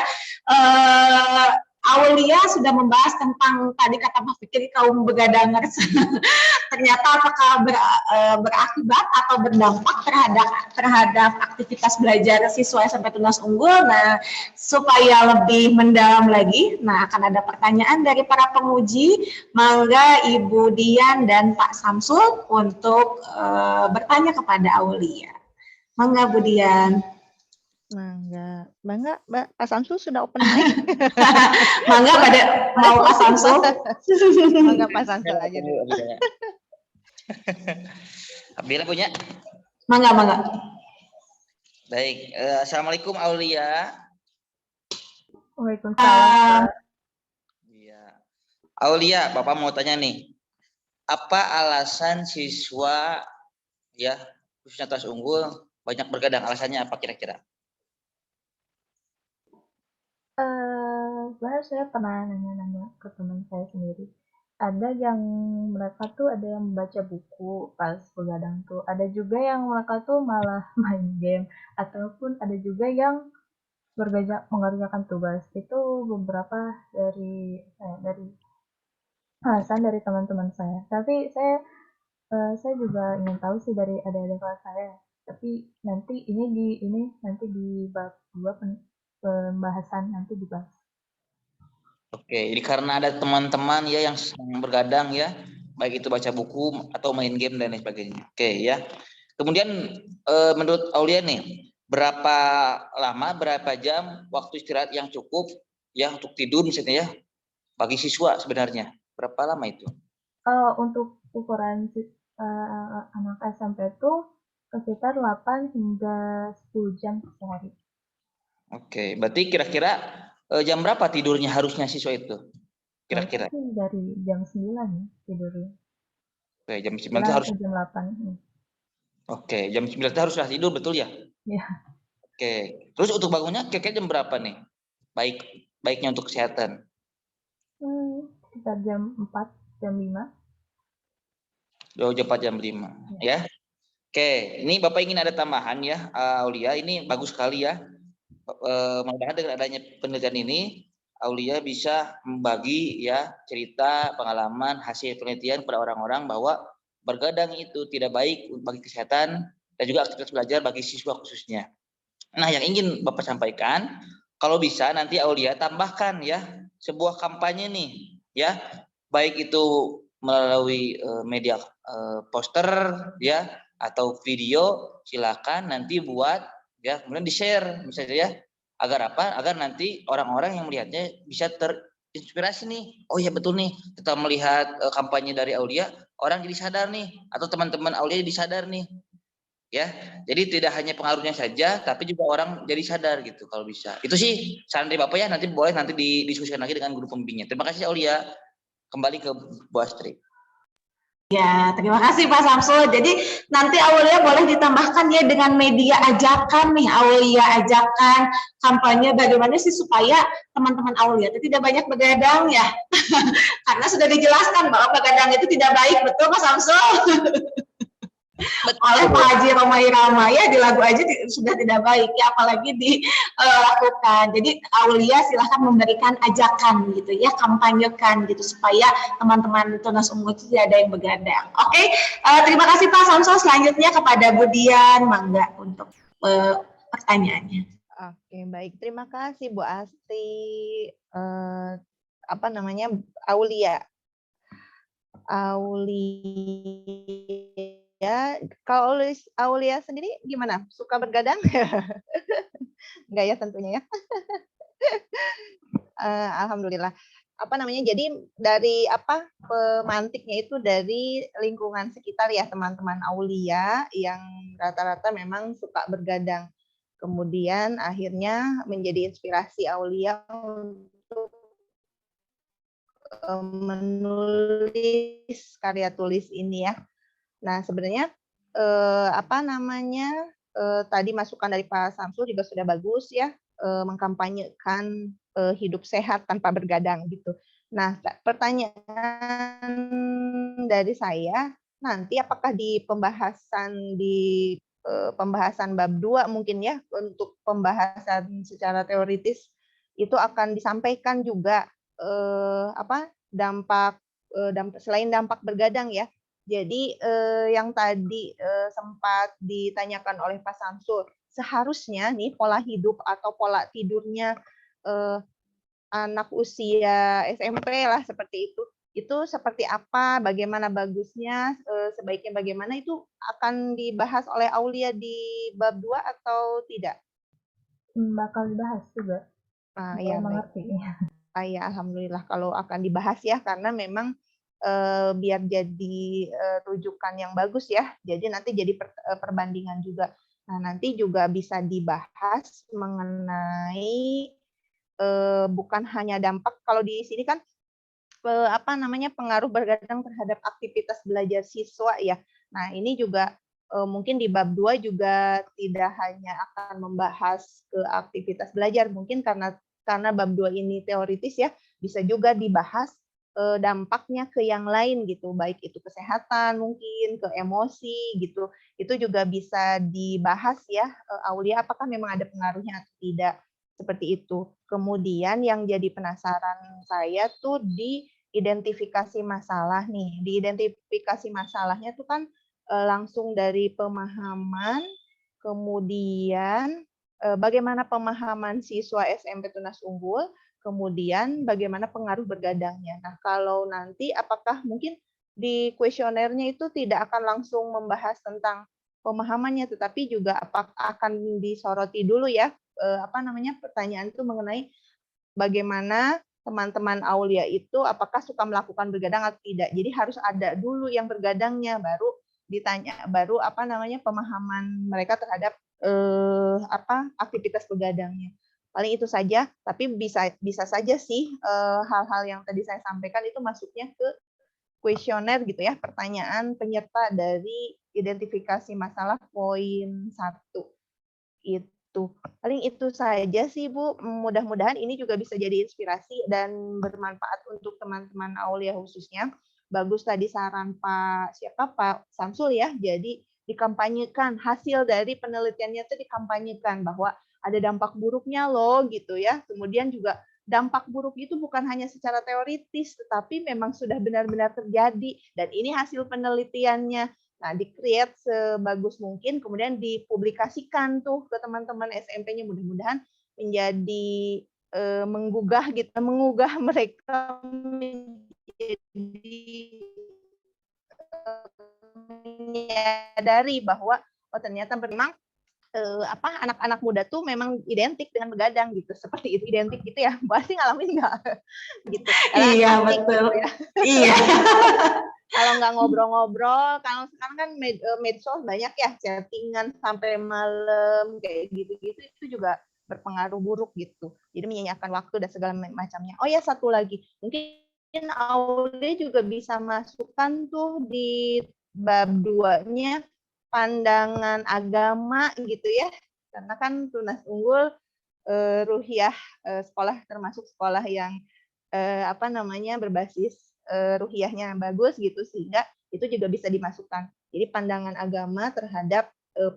Aulia sudah membahas tentang tadi kata Pak Fikri kaum begadangers. Ternyata apakah berakibat atau berdampak terhadap aktivitas belajar siswa SMP Tunas Unggul. Nah, supaya lebih mendalam lagi, akan ada pertanyaan dari para penguji. Mangga Ibu Dian dan Pak Samsul untuk bertanya kepada Aulia. Mangga Bu Dian. Mangga, Mbak Pak Samsul sudah open mic. Mangga pada mau Pak Samsul. Mangga Pak Samsul aja dulu. Bila punya? Mangga. Baik, Assalamualaikum Aulia. Waalaikumsalam. Iya. Aulia, Bapak mau tanya nih. Apa alasan siswa ya khususnya Tunas Unggul banyak begadang? Alasannya apa kira-kira? Sebenarnya saya pernah nanya ke teman saya sendiri. Ada yang mereka tuh ada yang membaca buku pas begadang tuh. Ada juga yang mereka tuh malah main game. Ataupun ada juga yang mengerjakan tugas. Itu beberapa dari alasan dari teman-teman saya. Tapi saya juga ingin tahu sih dari adik-adik kelas saya. Tapi nanti nanti di bab 2 pembahasan nanti dibahas. Oke, jadi karena ada teman-teman ya yang begadang ya, baik itu baca buku atau main game dan lain sebagainya. Oke ya. Kemudian menurut Aulia nih, berapa lama, berapa jam waktu istirahat yang cukup ya untuk tidur misalnya ya bagi siswa sebenarnya? Berapa lama itu? Untuk ukuran anak SMP itu sekitar 8 hingga 10 jam sehari. Oke, berarti kira-kira jam berapa tidurnya harusnya siswa itu? Kira-kira? Dari jam 9 ya tidurnya. Oke, jam 9 itu harus. Jam 8. Oke, jam 9 itu harus tidur, betul ya? Iya. Oke, terus untuk bangunnya kira-kira jam berapa nih? Baiknya untuk kesehatan. Sekitar jam 4, jam 5. Jam 4, jam 5. Ya. Oke, ini Bapak ingin ada tambahan ya, Aulia. Ini bagus sekali ya. Mudah-mudahan dengan adanya penelitian ini, Aulia bisa membagi ya cerita, pengalaman, hasil penelitian kepada orang-orang bahwa bergadang itu tidak baik bagi kesehatan dan juga aktivitas belajar bagi siswa khususnya. Nah, yang ingin Bapak sampaikan, kalau bisa nanti Aulia tambahkan ya sebuah kampanye nih ya, baik itu melalui media poster ya atau video, silakan nanti buat ya kemudian di-share misalnya ya, agar apa? Agar nanti orang-orang yang melihatnya bisa terinspirasi nih. Oh ya betul nih, kita melihat kampanye dari Aulia, orang jadi sadar nih, atau teman-teman Aulia jadi sadar nih. Ya, jadi tidak hanya pengaruhnya saja, tapi juga orang jadi sadar gitu kalau bisa. Itu sih saran dari Bapak ya, nanti boleh nanti didiskusikan lagi dengan guru pembimbingnya. Terima kasih Aulia. Kembali ke Bu Astri. Ya, terima kasih Pak Samsul. Jadi nanti Aulia boleh ditambahkan ya dengan media ajakan nih, Aulia ajakan kampanye bagaimana sih supaya teman-teman Aulia itu tidak banyak begadang ya. Karena sudah dijelaskan bahwa begadang itu tidak baik, betul Pak Samsul? Oleh Pak Haji Romai Rama ya, di lagu aja sudah tidak baik ya, apalagi dilakukan. Jadi Aulia silahkan memberikan ajakan gitu ya, kampanyekan gitu supaya teman-teman tunas ungu itu tidak ada yang begadang. Oke, terima kasih Pak Samsul. Selanjutnya kepada Budian, mangga untuk pertanyaannya. Oke, baik. Terima kasih Bu Asti. Aulia. Ya, kalau Aulia sendiri gimana? Suka bergadang? Enggak ya tentunya ya. Alhamdulillah. Jadi dari pemantiknya itu dari lingkungan sekitar ya teman-teman Aulia yang rata-rata memang suka bergadang. Kemudian akhirnya menjadi inspirasi Aulia untuk menulis karya tulis ini ya. Nah, sebenarnya tadi masukan dari Pak Samsul juga sudah bagus ya, mengkampanyekan hidup sehat tanpa bergadang gitu. Nah, pertanyaan dari saya, nanti apakah di pembahasan bab 2 mungkin ya, untuk pembahasan secara teoritis itu akan disampaikan juga dampak selain dampak bergadang ya. Jadi yang tadi sempat ditanyakan oleh Pak Samsul, seharusnya nih pola hidup atau pola tidurnya anak usia SMP lah seperti itu seperti apa, bagaimana bagusnya, sebaiknya bagaimana, itu akan dibahas oleh Aulia di bab 2 atau tidak? Bakal dibahas juga. Ya, mengerti. Ya, alhamdulillah kalau akan dibahas ya, karena memang biar jadi rujukan yang bagus ya. Jadi nanti jadi perbandingan juga. Nah, nanti juga bisa dibahas mengenai bukan hanya dampak, kalau di sini kan pengaruh bergadang terhadap aktivitas belajar siswa ya. Nah, ini juga mungkin di bab 2 juga tidak hanya akan membahas ke aktivitas belajar, mungkin karena bab 2 ini teoritis ya, bisa juga dibahas dampaknya ke yang lain gitu, baik itu kesehatan mungkin, ke emosi gitu. Itu juga bisa dibahas ya, Aulia, apakah memang ada pengaruhnya atau tidak, seperti itu. Kemudian yang jadi penasaran saya tuh di identifikasi masalah nih. Di identifikasi masalahnya tuh kan langsung dari pemahaman, kemudian bagaimana pemahaman siswa SMP Tunas Unggul, kemudian bagaimana pengaruh bergadangnya. Nah, kalau nanti apakah mungkin di kuesionernya itu tidak akan langsung membahas tentang pemahamannya, tetapi juga apakah akan disoroti dulu ya pertanyaan itu mengenai bagaimana teman-teman Aulia itu apakah suka melakukan begadang atau tidak. Jadi harus ada dulu yang bergadangnya, baru ditanya, baru pemahaman mereka terhadap aktivitas begadangnya. Paling itu saja, tapi bisa saja sih hal-hal yang tadi saya sampaikan itu masuknya ke kuesioner gitu ya, pertanyaan penyerta dari identifikasi masalah poin 1. Itu paling itu saja sih Bu. Mudah-mudahan ini juga bisa jadi inspirasi dan bermanfaat untuk teman-teman Aulia khususnya. Bagus tadi saran Pak Samsul ya, jadi dikampanyekan hasil dari penelitiannya itu, dikampanyekan bahwa ada dampak buruknya loh gitu ya. Kemudian juga dampak buruk itu bukan hanya secara teoritis, tetapi memang sudah benar-benar terjadi dan ini hasil penelitiannya. Nah, di-create sebagus mungkin, kemudian dipublikasikan tuh ke teman-teman SMP-nya, mudah-mudahan menjadi menggugah mereka menjadi menyadari bahwa ternyata memang anak-anak muda tuh memang identik dengan begadang gitu, seperti itu, identik gitu ya. Pasti ngalamin nggak? Gitu. Iya betul. Gitu ya. Iya. Kalau nggak ngobrol-ngobrol, kalau sekarang kan medsos banyak ya, chattingan sampai malam kayak gitu-gitu, itu juga berpengaruh buruk gitu. Jadi menyanyiakan waktu dan segala macamnya. Oh ya, satu lagi, mungkin Aulia juga bisa masukkan tuh di bab 2-nya pandangan agama gitu ya, karena kan Tunas Unggul ruhiyah sekolah, termasuk sekolah yang berbasis ruhiyahnya bagus gitu, sehingga itu juga bisa dimasukkan. Jadi pandangan agama terhadap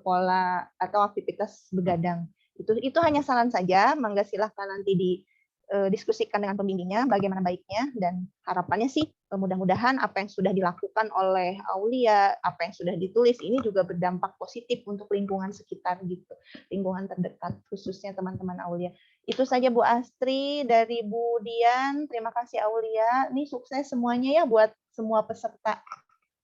pola atau aktivitas begadang. Itu hanya saran saja, mangga silahkan nanti didiskusikan dengan pembimbingnya bagaimana baiknya, dan harapannya sih mudah-mudahan apa yang sudah dilakukan oleh Aulia, apa yang sudah ditulis ini juga berdampak positif untuk lingkungan sekitar gitu, lingkungan terdekat khususnya teman-teman Aulia. Itu saja Bu Astri, dari Bu Dian. Terima kasih Aulia. Ini sukses semuanya ya buat semua peserta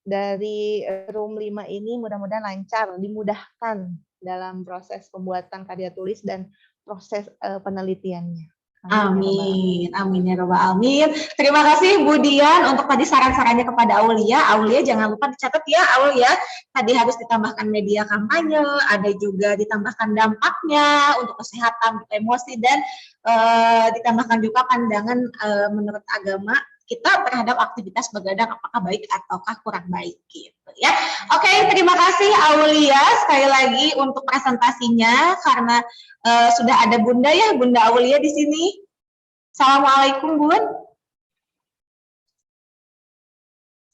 dari room 5 ini, mudah-mudahan lancar, dimudahkan dalam proses pembuatan karya tulis dan proses penelitiannya. Amin, amin ya robbal alamin. Terima kasih Bu Dian untuk tadi saran-sarannya kepada Aulia. Aulia jangan lupa dicatat ya Aulia. Tadi harus ditambahkan media kampanye, ada juga ditambahkan dampaknya untuk kesehatan, untuk emosi, dan ditambahkan juga pandangan menurut agama kita terhadap aktivitas begadang, apakah baik ataukah kurang baik gitu ya. Oke, terima kasih Aulia sekali lagi untuk presentasinya, karena sudah ada Bunda ya, Bunda Aulia di sini. Assalamualaikum Bun.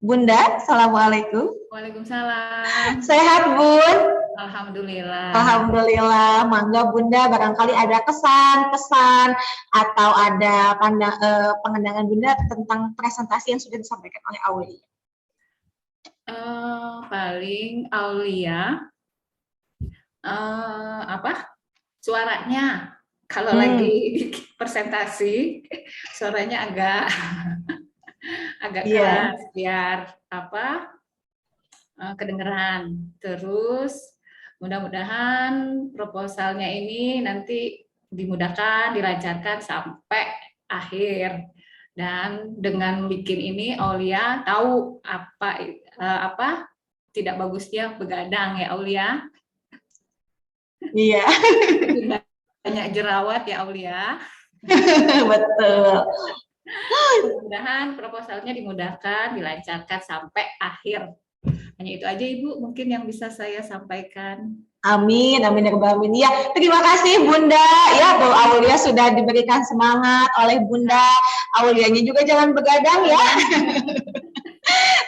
Bunda, assalamualaikum. Waalaikumsalam. Sehat Bun? Alhamdulillah. Alhamdulillah. Mangga Bunda, barangkali ada kesan, pesan, atau ada pengendangan Bunda tentang presentasi yang sudah disampaikan oleh Aulia. Paling Aulia, suaranya kalau lagi presentasi suaranya agak keras biar kedengeran. Terus mudah-mudahan proposalnya ini nanti dimudahkan, dilancarkan sampai akhir. Dan dengan bikin ini Aulia tahu apa tidak bagusnya begadang ya Aulia. Iya. Banyak jerawat ya Aulia. Betul. Mudah-mudahan proposalnya dimudahkan, dilancarkan sampai akhir. Hanya itu aja Ibu mungkin yang bisa saya sampaikan. Amin, amin ya rabbal alamin. Ya, terima kasih Bunda. Ya, tuh Aulia sudah diberikan semangat oleh Bunda. Aulianya juga jangan begadang ya.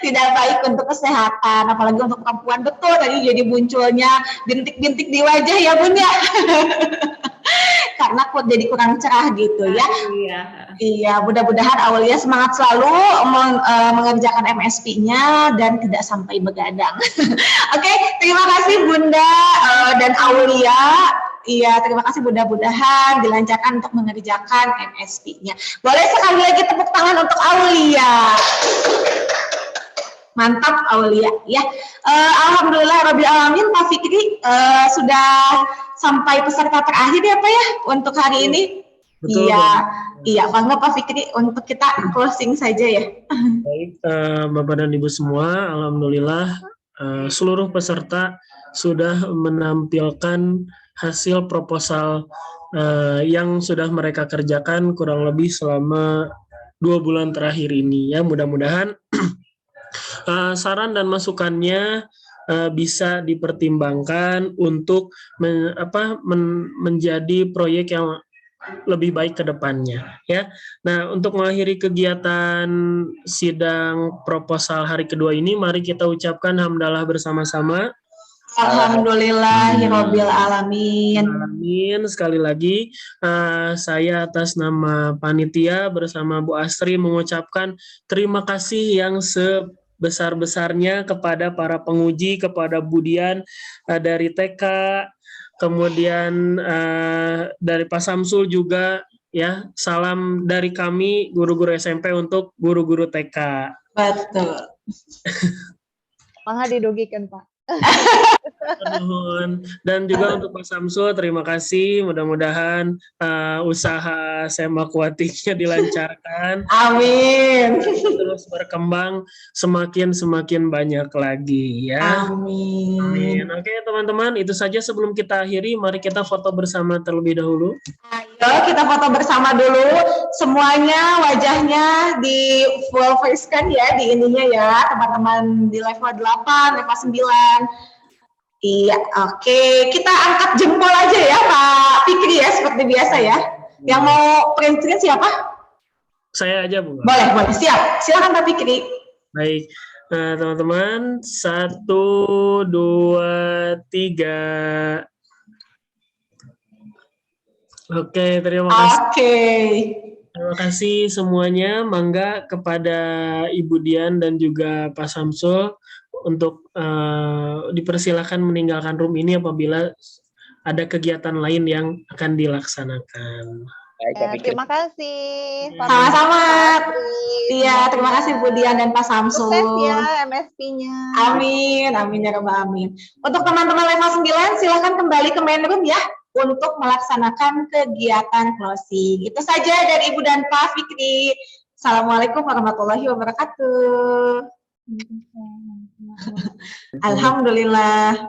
Tidak baik untuk kesehatan, apalagi untuk perempuan. Betul, tadi jadi munculnya bintik-bintik di wajah ya Bunda. Karena kok jadi kurang cerah gitu ya. Iya, mudah-mudahan Aulia semangat selalu mengerjakan MSP-nya dan tidak sampai begadang. Oke, terima kasih Bunda dan Aulia. Iya, terima kasih, mudah-mudahan dilancarkan untuk mengerjakan MSP-nya. Boleh sekali lagi tepuk tangan untuk Aulia. Mantap Aulia ya. Alhamdulillah Rabbil Alamin, Pak Fikri sudah sampai peserta terakhir ya Pak ya untuk hari ini. Betul, Iya, iya bangga Pak Fikri untuk kita closing saja ya. Baik, Bapak dan Ibu semua, alhamdulillah seluruh peserta sudah menampilkan hasil proposal yang sudah mereka kerjakan kurang lebih selama 2 bulan terakhir ini ya. Mudah-mudahan saran dan masukannya bisa dipertimbangkan untuk menjadi proyek yang lebih baik ke depannya ya. Nah, untuk mengakhiri kegiatan sidang proposal hari kedua ini, mari kita ucapkan hamdalah bersama-sama. Alhamdulillahirabbil alamin. Amin. Sekali lagi saya atas nama panitia bersama Bu Astri mengucapkan terima kasih yang sebesar-besarnya kepada para penguji, kepada Budian dari TK, kemudian dari Pak Samsul juga ya. Salam dari kami guru-guru SMP untuk guru-guru TK. Betul. Mangga didogikan Pak. Dan juga untuk Pak Samsul, terima kasih. Mudah-mudahan usaha SMA Kuatiknya dilancarkan. Amin. Terus berkembang semakin banyak lagi ya. Amin. Amin. Oke teman-teman, itu saja sebelum kita akhiri. Mari kita foto bersama terlebih dahulu. Ayo kita foto bersama dulu. Semuanya wajahnya di full face kan ya di ininya ya teman-teman di level 8, level 9. Iya, oke. Kita angkat jempol aja ya Pak Fikri ya seperti biasa ya. Yang mau print siapa? Saya aja Bu. Boleh. Siap. Silakan Pak Fikri. Baik. Nah, teman-teman, 1, 2, 3. Oke, terima kasih. Oke. Terima kasih semuanya. Mangga kepada Ibu Dian dan juga Pak Samsul untuk dipersilakan meninggalkan room ini apabila ada kegiatan lain yang akan dilaksanakan. Terima kasih. Sama-sama. Iya, terima kasih Bu Dian dan Pak Samsul. Sukses ya MSP-nya. Amin ya Rabbal Alamin. Untuk teman-teman level 9 silahkan kembali ke main room ya untuk melaksanakan kegiatan closing. Itu saja dari Ibu dan Pak Fikri. Assalamualaikum warahmatullahi wabarakatuh. Alhamdulillah.